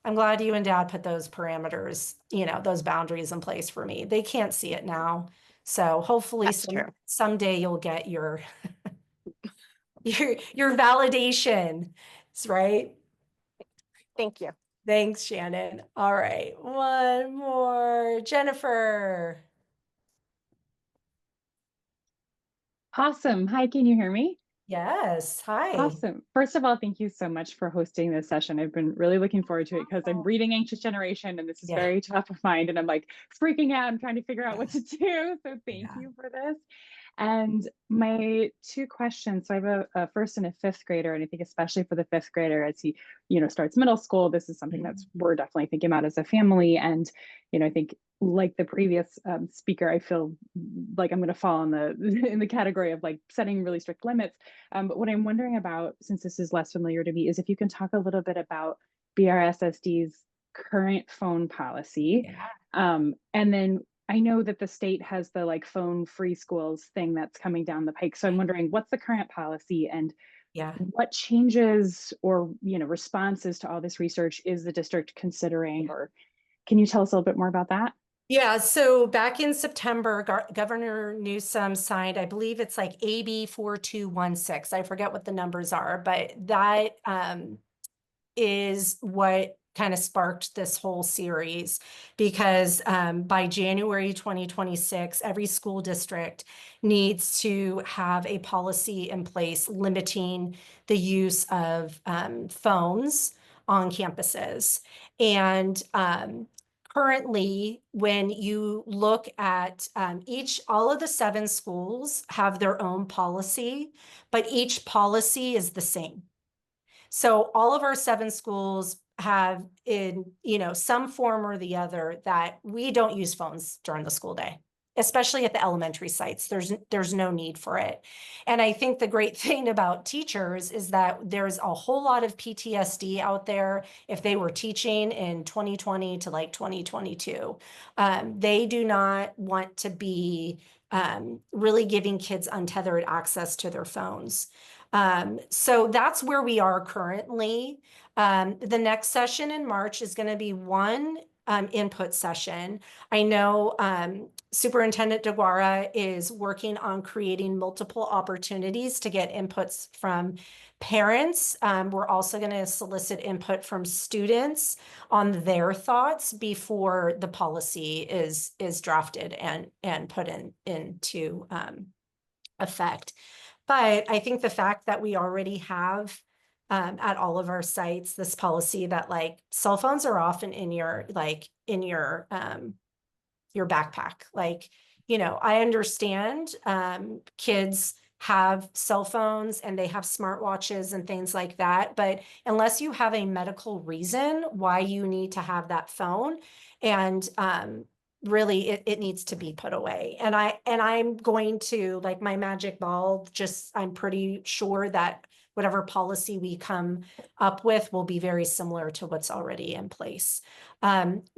I'm glad you and Dad put those parameters, those boundaries in place for me. They can't see it now. So hopefully That's true. someday you'll get your your validation. That's right. Thank you. Thanks, Shannon. All right. One more. Jennifer. Awesome. Hi, can you hear me? Yes. Hi. Awesome. First of all, thank you so much for hosting this session. I've been really looking forward to it because I'm reading Anxious Generation and this is Yeah. very top of mind and I'm like freaking out. I'm trying to figure out what Yeah. to do. So thank Yeah. you for this. And my two questions, so I have a first and a fifth grader, and I think especially for the fifth grader as he, starts middle school, this is something that's we're definitely thinking about as a family. And, I think like the previous speaker, I feel like I'm going to fall in the in the category of like setting really strict limits. But what I'm wondering about, since this is less familiar to me, is if you can talk a little bit about BRSSD's current phone policy. Yeah. And then I know that the state has the like phone free schools thing that's coming down the pike. So I'm wondering what's the current policy and Yeah. what changes or responses to all this research is the district considering, or can you tell us a little bit more about that? Yeah, so back in September, Governor Newsom signed, I believe it's like AB 4216. I forget what the numbers are, but that is what kind of sparked this whole series because by January 2026, every school district needs to have a policy in place limiting the use of phones on campuses. And currently, when you look at all of the 7 schools have their own policy, but each policy is the same. So all of our 7 schools have in, some form or the other that we don't use phones during the school day, especially at the elementary sites. There's no need for it. And I think the great thing about teachers is that there's a whole lot of PTSD out there if they were teaching in 2020 to like 2022. They do not want to be really giving kids untethered access to their phones. So that's where we are currently. The next session in March is going to be one input session. I know Superintendent DeGuara is working on creating multiple opportunities to get inputs from parents. We're also going to solicit input from students on their thoughts before the policy is drafted and put into effect. But I think the fact that we already have at all of our sites this policy that like cell phones are often in your backpack. Like, I understand kids have cell phones and they have smartwatches and things like that, but unless you have a medical reason why you need to have that phone, and really it needs to be put away. And I'm going to, like, my magic ball, I'm pretty sure that whatever policy we come up with will be very similar to what's already in place.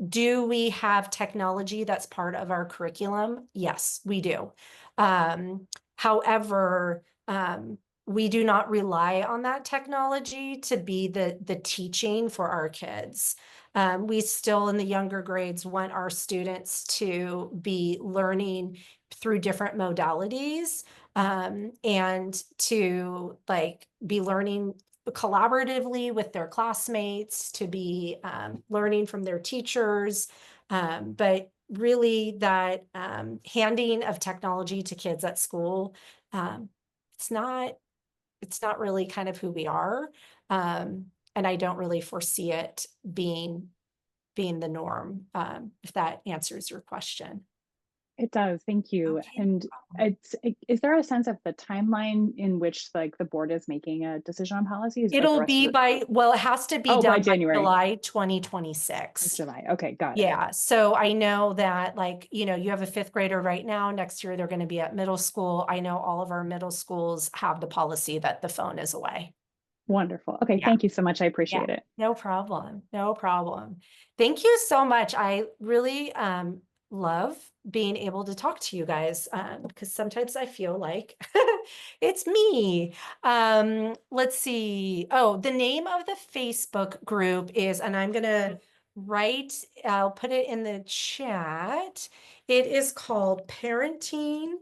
Do we have technology that's part of our curriculum? Yes, we do. However, we do not rely on that technology to be the teaching for our kids. We still, in the younger grades, want our students to be learning through different modalities, and to like be learning collaboratively with their classmates, to be learning from their teachers. But really that handing of technology to kids at school, it's not really kind of who we are. And I don't really foresee it being the norm, if that answers your question. It does. Thank you. Okay. And is there a sense of the timeline in which like the board is making a decision on policies? Like the It'll rest be of the it has to be by done by January. July 2026. July. Okay, got it. Yeah, so I know that, like, you have a 5th grader right now. Next year, they're going to be at middle school. I know all of our middle schools have the policy that the phone is away. Wonderful. Okay, Yeah. thank you so much. I appreciate it. No problem. No problem. Thank you so much. I really love being able to talk to you guys, because sometimes I feel like it's me. Let's see. Oh, the name of the Facebook group is, and I'm gonna I'll put it in the chat. It is called Parenting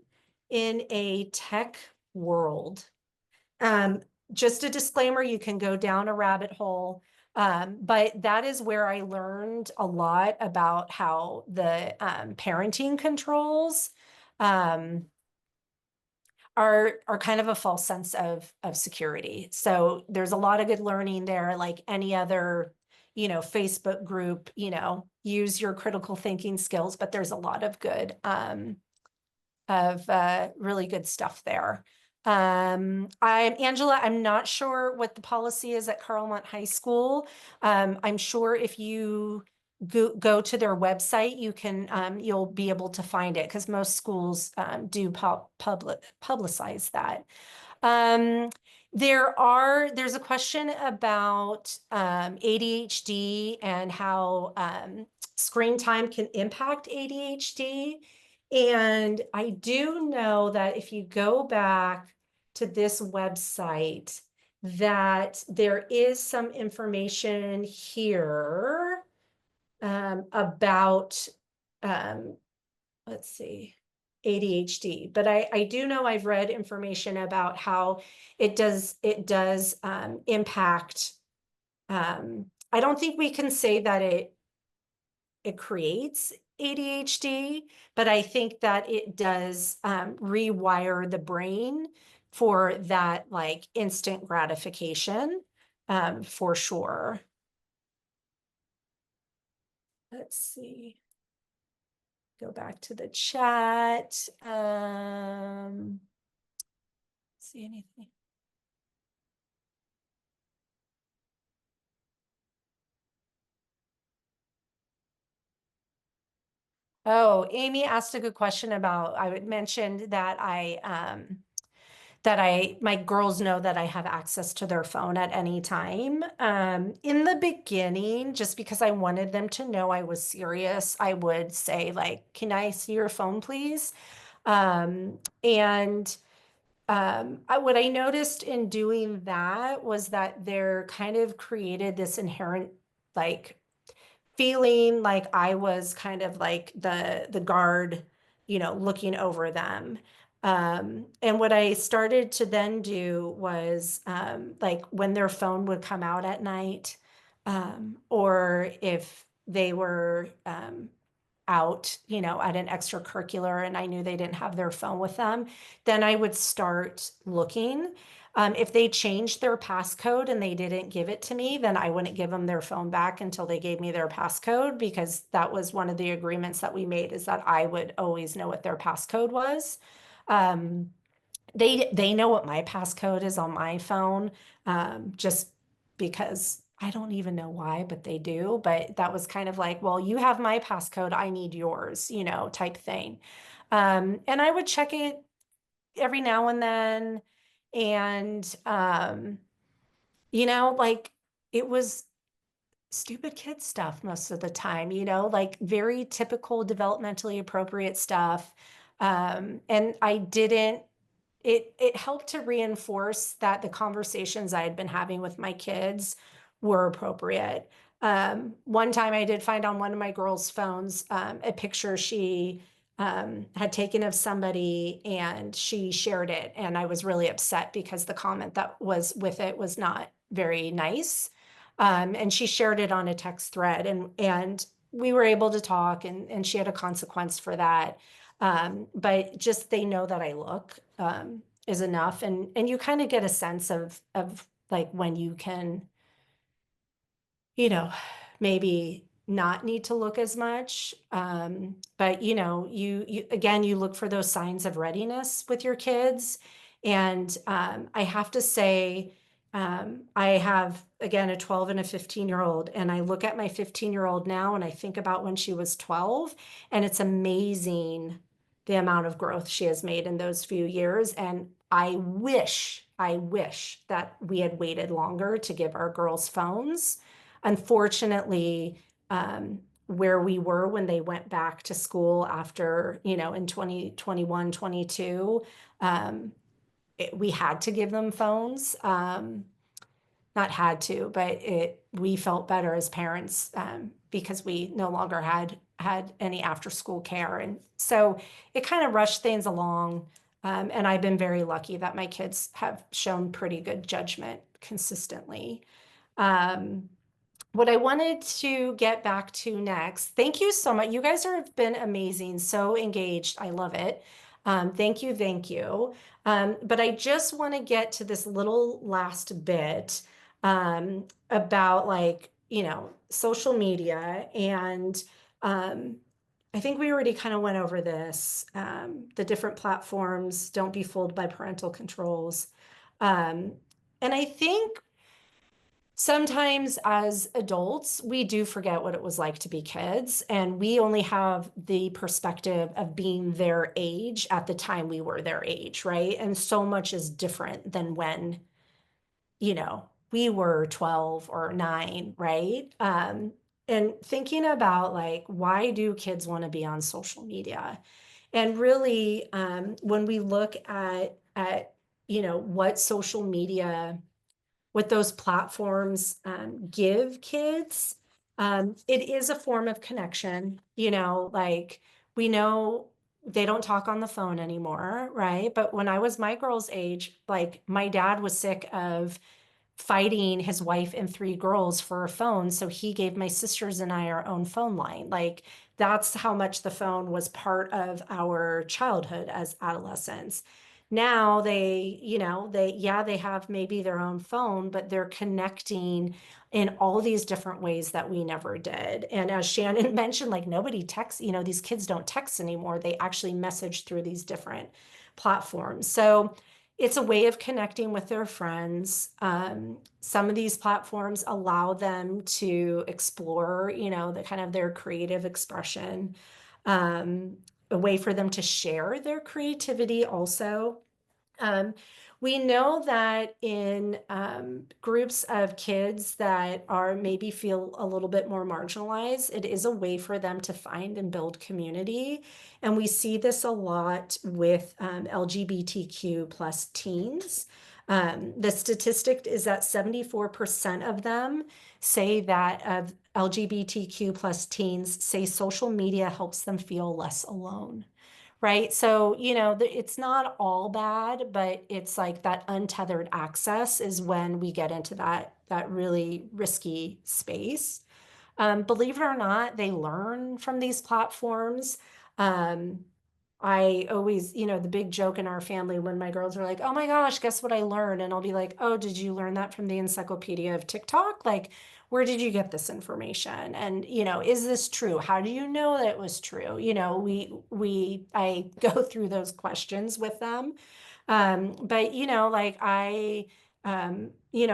in a Tech World. Just a disclaimer, you can go down a rabbit hole. But that is where I learned a lot about how the parenting controls are kind of a false sense of security. So there's a lot of good learning there, like any other, Facebook group, use your critical thinking skills, but there's a lot of good really good stuff there. Angela, I'm not sure what the policy is at Carlmont High School. I'm sure if you go to their website, you'll be able to find it, because most schools do publicize that. There's a question about ADHD and how screen time can impact ADHD. And I do know that if you go back to this website, that there is some information here about, let's see, ADHD. But I do know I've read information about how it does impact. I don't think we can say that it creates ADHD, but I think that it does rewire the brain for that like instant gratification, for sure. Let's see. Go back to the chat. See anything? Oh, Amy asked a good question about, I would mention that my girls know that I have access to their phone at any time. In the beginning, just because I wanted them to know I was serious, I would say like, can I see your phone, please? And what I noticed in doing that was that they're kind of created this inherent like feeling like I was kind of like the guard, looking over them. And what I started to then do was like when their phone would come out at night, or if they were out, at an extracurricular and I knew they didn't have their phone with them, then I would start looking. If they changed their passcode and they didn't give it to me, then I wouldn't give them their phone back until they gave me their passcode, because that was one of the agreements that we made, is that I would always know what their passcode was. They know what my passcode is on my phone, just because I don't even know why, but they do. But that was kind of like, well, you have my passcode, I need yours, type thing. And I would check it every now and then. And, like it was stupid kid stuff most of the time, like very typical developmentally appropriate stuff. And I didn't, it helped to reinforce that the conversations I had been having with my kids were appropriate. One time I did find on one of my girls' phones a picture she had taken of somebody, and she shared it. And I was really upset because the comment that was with it was not very nice. And she shared it on a text thread, and we were able to talk, and she had a consequence for that. But just they know that I look is enough, and you kind of get a sense of like when you can, maybe not need to look as much. But you again, you look for those signs of readiness with your kids. And I have to say, I have again a 12 and a 15-year-old, and I look at my 15-year-old now and I think about when she was 12, and it's amazing the amount of growth she has made in those few years. And I wish that we had waited longer to give our girls phones. Unfortunately, where we were when they went back to school after, in 2021, 22, we had to give them phones. Not had to, but we felt better as parents, because we no longer had any after school care. And so it kind of rushed things along. And I've been very lucky that my kids have shown pretty good judgment consistently. What I wanted to get back to next, thank you so much. You guys have been amazing, so engaged. I love it. Thank you, thank you. But I just want to get to this little last bit about like, social media and I think we already kind of went over this. The different platforms, don't be fooled by parental controls. Um, and I think sometimes as adults, we do forget what it was like to be kids, and we only have the perspective of being their age at the time we were their age, right? And so much is different than when, we were 12 or 9, right? And thinking about like, why do kids want to be on social media? And really, when we look at what social media, what those platforms give kids, it is a form of connection. Like we know they don't talk on the phone anymore, right? But when I was my girl's age, like my dad was sick of fighting his wife and 3 girls for a phone. So he gave my sisters and I our own phone line. Like that's how much the phone was part of our childhood as adolescents. Now they have maybe their own phone, but they're connecting in all these different ways that we never did. And as Shannon mentioned, like nobody texts, these kids don't text anymore. They actually message through these different platforms. So it's a way of connecting with their friends. Some of these platforms allow them to explore, the kind of their creative expression, um, a way for them to share their creativity also. Um, we know that in groups of kids that are maybe feel a little bit more marginalized, it is a way for them to find and build community. And we see this a lot with LGBTQ plus teens. The statistic is that 74% of them say that of LGBTQ plus teens say social media helps them feel less alone. Right. So, it's not all bad, but it's like that untethered access is when we get into that really risky space. Believe it or not, they learn from these platforms. Um, I always, the big joke in our family when my girls are like, oh my gosh, guess what I learned? And I'll be like, oh, did you learn that from the encyclopedia of TikTok? Like, where did you get this information? And, is this true? How do you know that it was true? I go through those questions with them. But, like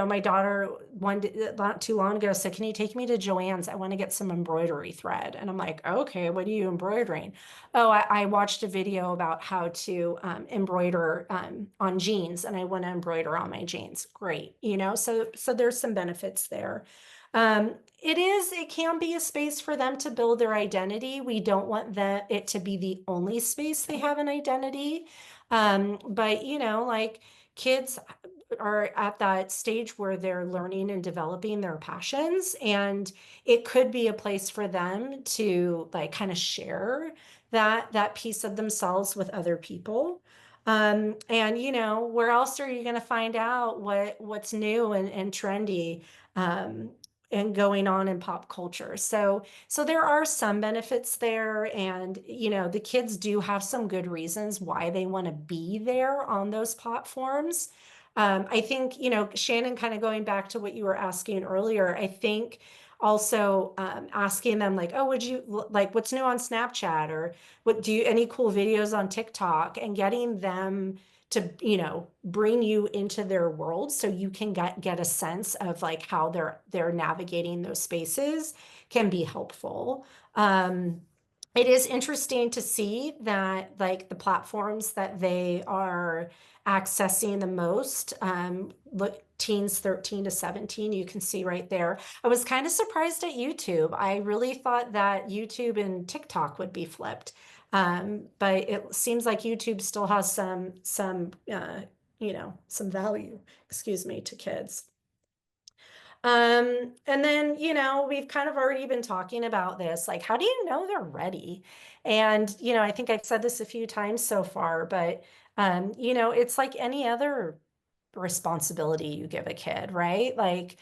my daughter not too long ago said, can you take me to Joann's? I want to get some embroidery thread. And I'm like, okay, what are you embroidering? Oh, I watched a video about how to embroider on jeans, and I want to embroider on my jeans. Great, so there's some benefits there. It can be a space for them to build their identity. We don't want it to be the only space they have an identity. But like kids are at that stage where they're learning and developing their passions, and it could be a place for them to like kind of share that piece of themselves with other people. And where else are you going to find out what's new and trendy and going on in pop culture? So there are some benefits there, and the kids do have some good reasons why they want to be there on those platforms. I think, Shannon, kind of going back to what you were asking earlier, I think also asking them like, oh, would you like what's new on Snapchat, or any cool videos on TikTok, and getting them to, bring you into their world so you can get a sense of like how they're navigating those spaces can be helpful. It is interesting to see that like the platforms that they are accessing the most, look, teens 13 to 17, you can see right there. I was kind of surprised at YouTube. I really thought that YouTube and TikTok would be flipped. But it seems like YouTube still has some value, excuse me, to kids. And then, we've kind of already been talking about this, like, how do you know they're ready? And, I think I've said this a few times so far, but, it's like any other responsibility you give a kid, right? Like,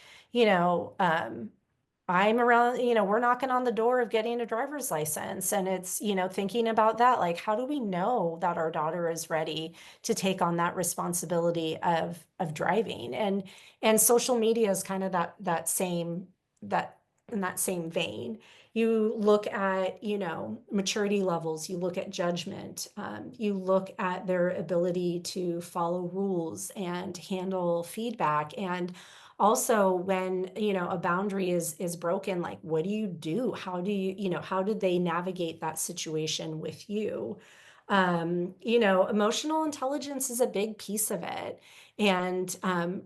I'm around, we're knocking on the door of getting a driver's license, and it's, thinking about that, like, how do we know that our daughter is ready to take on that responsibility of driving? And social media is kind of that in that same vein. You look at, maturity levels, you look at judgment, you look at their ability to follow rules and handle feedback. And also when, a boundary is broken, like, what do you do? How do you, how did they navigate that situation with you? Emotional intelligence is a big piece of it. And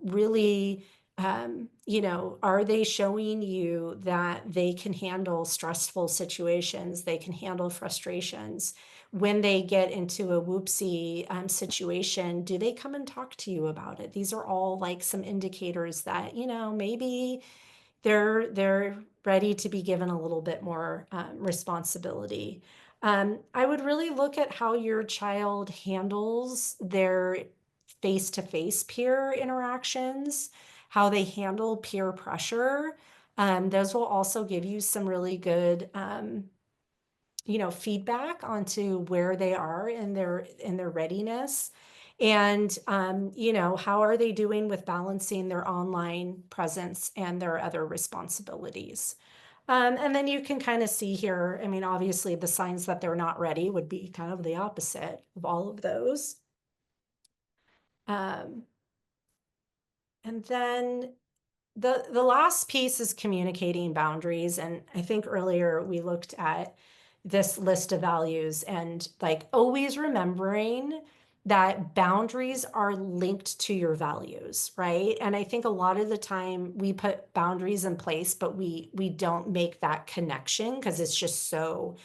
really, are they showing you that they can handle stressful situations? They can handle frustrations. When they get into a whoopsie situation, do they come and talk to you about it? These are all like some indicators that, maybe they're ready to be given a little bit more responsibility. I would really look at how your child handles their face-to-face peer interactions, how they handle peer pressure. Those will also give you some really good feedback onto where they are in their readiness. And how are they doing with balancing their online presence and their other responsibilities? And then you can kind of see here, I mean, obviously the signs that they're not ready would be kind of the opposite of all of those. And then the last piece is communicating boundaries. And I think earlier we looked at this list of values, and like always remembering that boundaries are linked to your values, right? And I think a lot of the time we put boundaries in place, but we don't make that connection because it's just so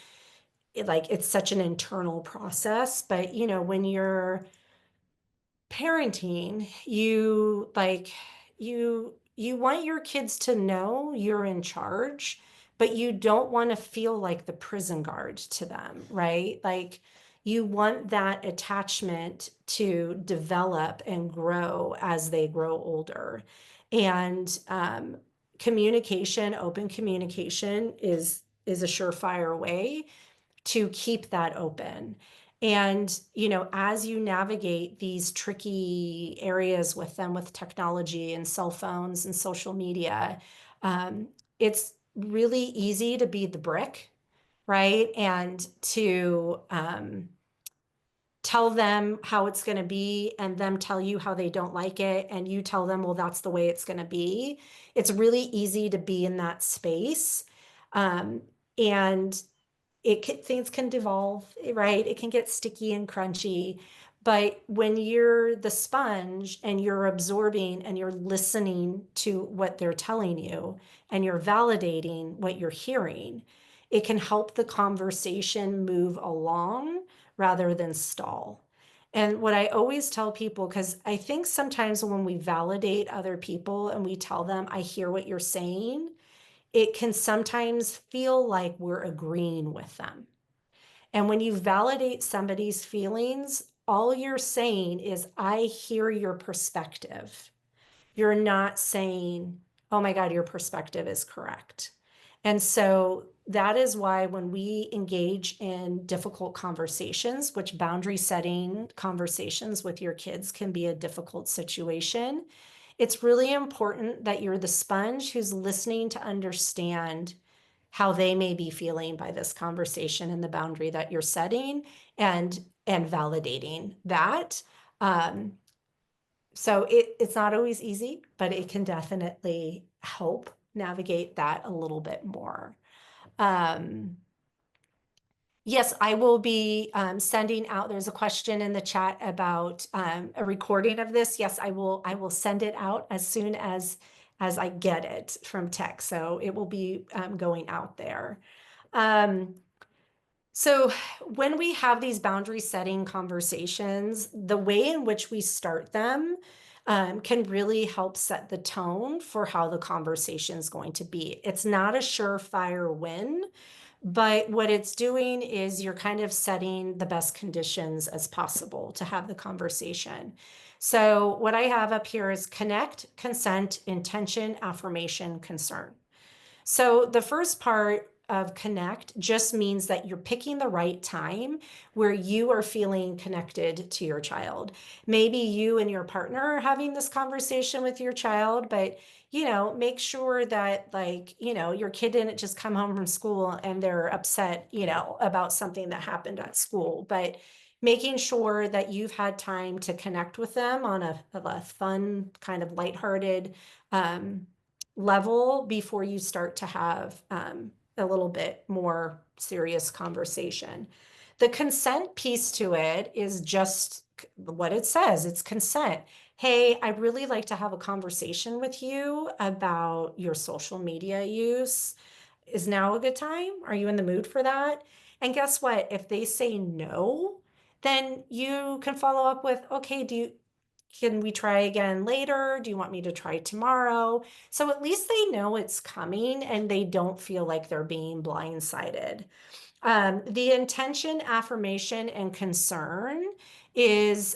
it's such an internal process. But when you're parenting, you want your kids to know you're in charge, but you don't want to feel like the prison guard to them, right? Like you want that attachment to develop and grow as they grow older. And open communication is a surefire way to keep that open. And, as you navigate these tricky areas with them with technology and cell phones and social media, it's really easy to be the brick, right? And to tell them how it's going to be and them tell you how they don't like it. And you tell them, well, that's the way it's going to be. It's really easy to be in that space. And things can devolve, right? It can get sticky and crunchy. But when you're the sponge and you're absorbing and you're listening to what they're telling you and you're validating what you're hearing, it can help the conversation move along rather than stall. And what I always tell people, because I think sometimes when we validate other people and we tell them, I hear what you're saying, it can sometimes feel like we're agreeing with them. And when you validate somebody's feelings, all you're saying is, I hear your perspective. You're not saying, oh my God, your perspective is correct. And so that is why when we engage in difficult conversations, which boundary setting conversations with your kids can be a difficult situation, it's really important that you're the sponge who's listening to understand how they may be feeling by this conversation and the boundary that you're setting, and validating that. So it's not always easy, but it can definitely help navigate that a little bit more. Yes, I will be sending out, there's a question in the chat about a recording of this. Yes, I will send it out as soon as I get it from tech. So it will be going out there. So when we have these boundary setting conversations, the way in which we start them can really help set the tone for how the conversation is going to be. It's not a surefire win, but what it's doing is you're kind of setting the best conditions as possible to have the conversation. So what I have up here is connect, consent, intention, affirmation, concern. So the first part, of connect just means that you're picking the right time where you are feeling connected to your child. Maybe you and your partner are having this conversation with your child, but make sure that, like, your kid didn't just come home from school and they're upset, about something that happened at school, but making sure that you've had time to connect with them on a fun, kind of lighthearted level before you start to have a little bit more serious conversation. The consent piece to it is just what it says. It's consent. Hey, I'd really like to have a conversation with you about your social media use. Is now a good time? Are you in the mood for that? And guess what? If they say no, then you can follow up with, okay, can we try again later? Do you want me to try tomorrow? So at least they know it's coming and they don't feel like they're being blindsided. The intention, affirmation, and concern is,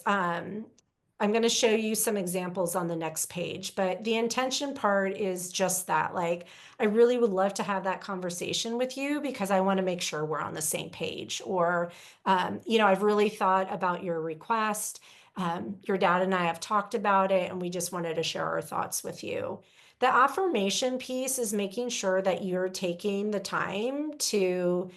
I'm going to show you some examples on the next page, but the intention part is just that. Like, I really would love to have that conversation with you because I want to make sure we're on the same page. Or, I've really thought about your request. Your dad and I have talked about it, and we just wanted to share our thoughts with you. The affirmation piece is making sure that you're taking the time to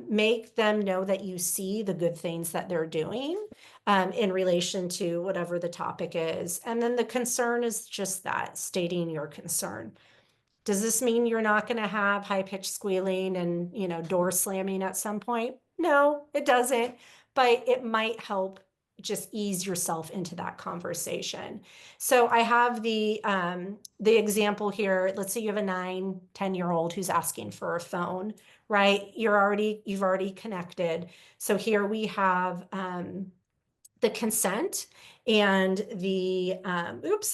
make them know that you see the good things that they're doing in relation to whatever the topic is. And then the concern is just that, stating your concern. Does this mean you're not going to have high-pitched squealing and, door slamming at some point? No, it doesn't, but it might help just ease yourself into that conversation. So I have the example here. Let's say you have a 9-10-year-old who's asking for a phone, right? You've already connected. So here we have the consent and the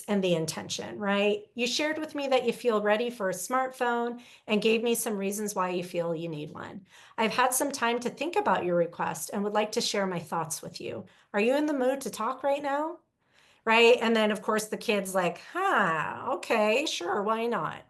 intention, right? You shared with me that you feel ready for a smartphone and gave me some reasons why you feel you need one. I've had some time to think about your request and would like to share my thoughts with you. Are you in the mood to talk right now? Right? And then of course the kid's like, okay, sure, why not?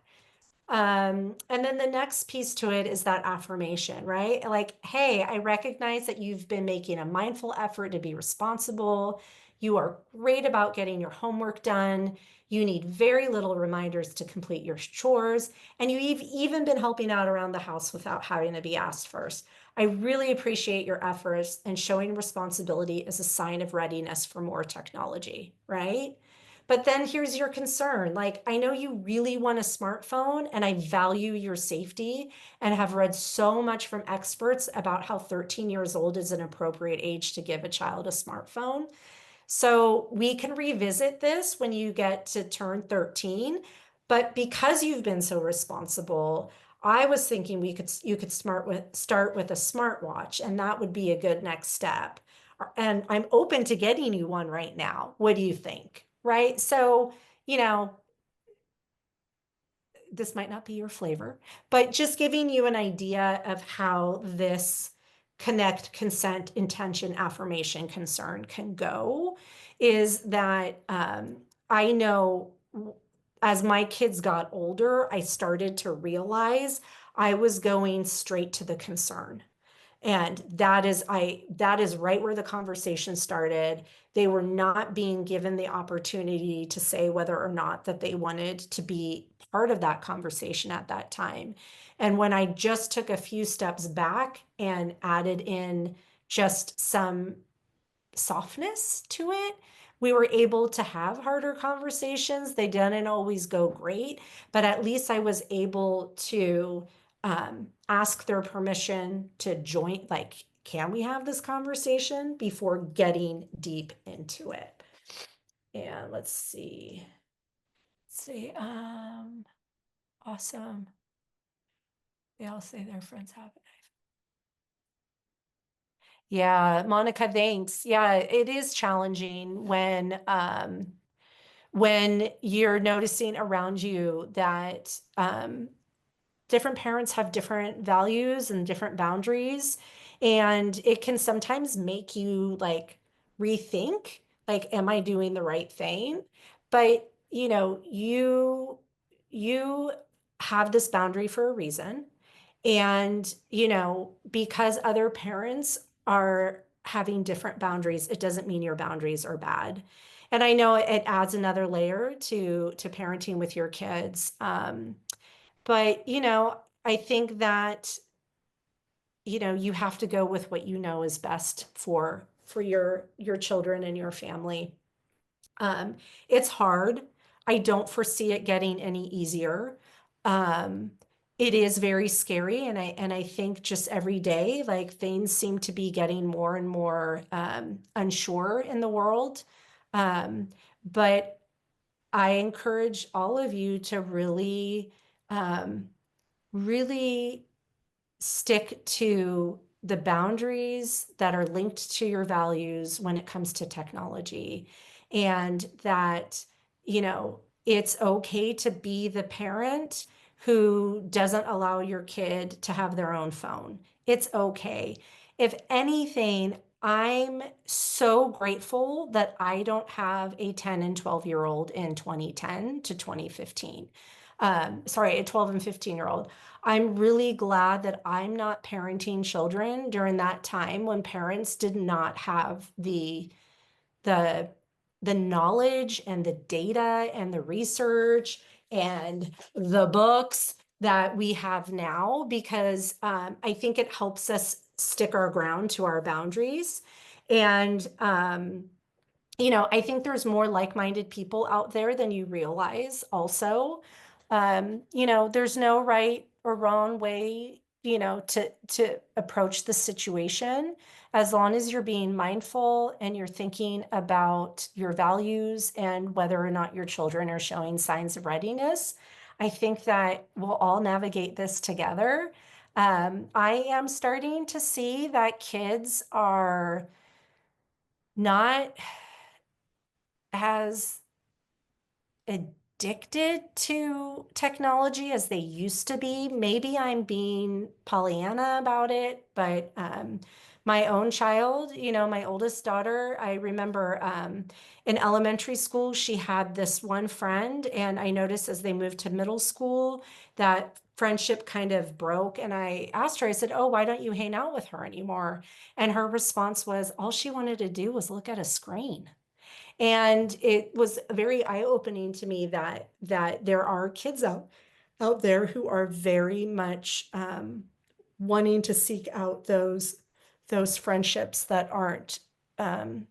And then the next piece to it is that affirmation, right? Like, hey, I recognize that you've been making a mindful effort to be responsible. You are great about getting your homework done. You need very little reminders to complete your chores. And you've even been helping out around the house without having to be asked first. I really appreciate your efforts, and showing responsibility is a sign of readiness for more technology, right? But then here's your concern. Like, I know you really want a smartphone, and I value your safety and have read so much from experts about how 13 years old is an appropriate age to give a child a smartphone. So we can revisit this when you get to turn 13. But because you've been so responsible, I was thinking you could start with a smartwatch, and that would be a good next step. And I'm open to getting you one right now. What do you think? Right? So, this might not be your flavor, but just giving you an idea of how this connect, consent, intention, affirmation, concern can go is that I know as my kids got older, I started to realize I was going straight to the concern. And that is right where the conversation started. They were not being given the opportunity to say whether or not that they wanted to be part of that conversation at that time. And when I just took a few steps back and added in just some softness to it, we were able to have harder conversations. They didn't always go great, but at least I was able to ask their permission to join, like, can we have this conversation before getting deep into it? And let's see. Awesome. They all say their friends have it. Yeah, Monica, thanks. Yeah, it is challenging when you're noticing around you that different parents have different values and different boundaries, and it can sometimes make you like rethink, like, am I doing the right thing? But you have this boundary for a reason, And, you know, because other parents are having different boundaries, it doesn't mean your boundaries are bad. And I know it adds another layer to parenting with your kids. But, you know, I think that, you know, you have to go with what you know is best for your children and your family. Um, it's hard. I don't foresee it getting any easier. Um, it is very scary, and I think just every day, like things seem to be getting more and more unsure in the world. Um, but I encourage all of you to um, really stick to the boundaries that are linked to your values when it comes to technology. And that, you know, it's okay to be the parent who doesn't allow your kid to have their own phone. It's okay. If anything, I'm so grateful that I don't have a 10 and 12-year-old in 2010 to 2015. Sorry, a 12 and 15-year-old. I'm really glad that I'm not parenting children during that time when parents did not have the the knowledge and the data and the research and the books that we have now, because I think it helps us stick our ground to our boundaries. And you know, I think there's more like-minded people out there than you realize also. You know, there's no right or wrong way, you know, to approach the situation, as long as you're being mindful and you're thinking about your values and whether or not your children are showing signs of readiness. I think that we'll all navigate this together. I am starting to see that kids are not as addicted to technology as they used to be. Maybe I'm being Pollyanna about it, but my own child, you know, my oldest daughter, I remember in elementary school, she had this one friend, and I noticed as they moved to middle school that friendship kind of broke. And I asked her, I said, "Oh, why don't you hang out with her anymore?" And her response was, all she wanted to do was look at a screen. And it was very eye-opening to me that there are kids out there who are very much wanting to seek out those friendships that aren't um,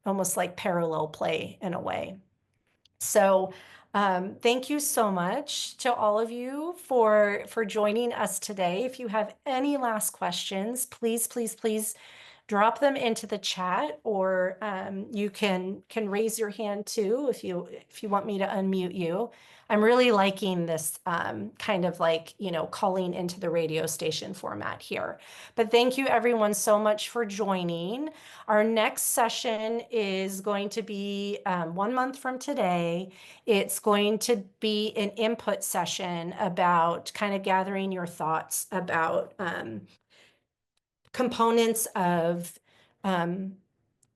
almost like parallel play in a way. So thank you so much to all of you for joining us today. If you have any last questions, please, please, please drop them into the chat, or you can raise your hand too if you want me to unmute you. I'm really liking this kind of like, you know, calling into the radio station format here. But thank you everyone so much for joining. Our next session is going to be 1 month from today. It's going to be an input session about kind of gathering your thoughts about components of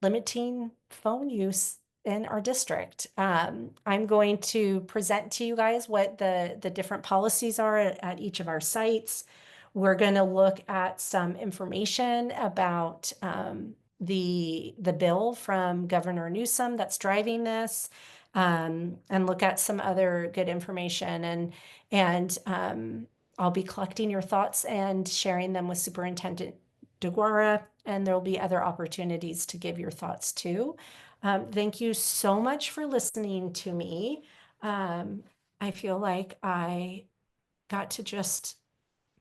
limiting phone use in our district. I'm going to present to you guys what the different policies are at each of our sites. We're going to look at some information about the bill from Governor Newsom that's driving this, and look at some other good information. And I'll be collecting your thoughts and sharing them with Superintendent DeGuara, and there'll be other opportunities to give your thoughts too. Thank you so much for listening to me. I feel like I got to just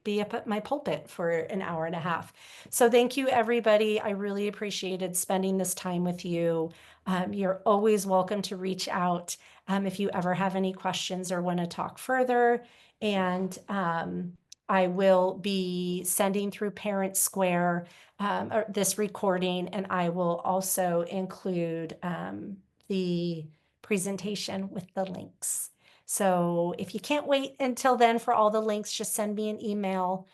be up at my pulpit for an hour and a half. So thank you, everybody. I really appreciated spending this time with you. You're always welcome to reach out if you ever have any questions or want to talk further. And I will be sending through Parent Square this recording, and I will also include the presentation with the links. So if you can't wait until then for all the links, just send me an email.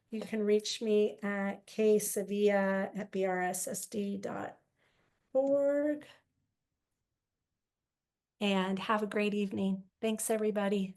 You can reach me at ksevilla@brssd.org. And have a great evening. Thanks, everybody.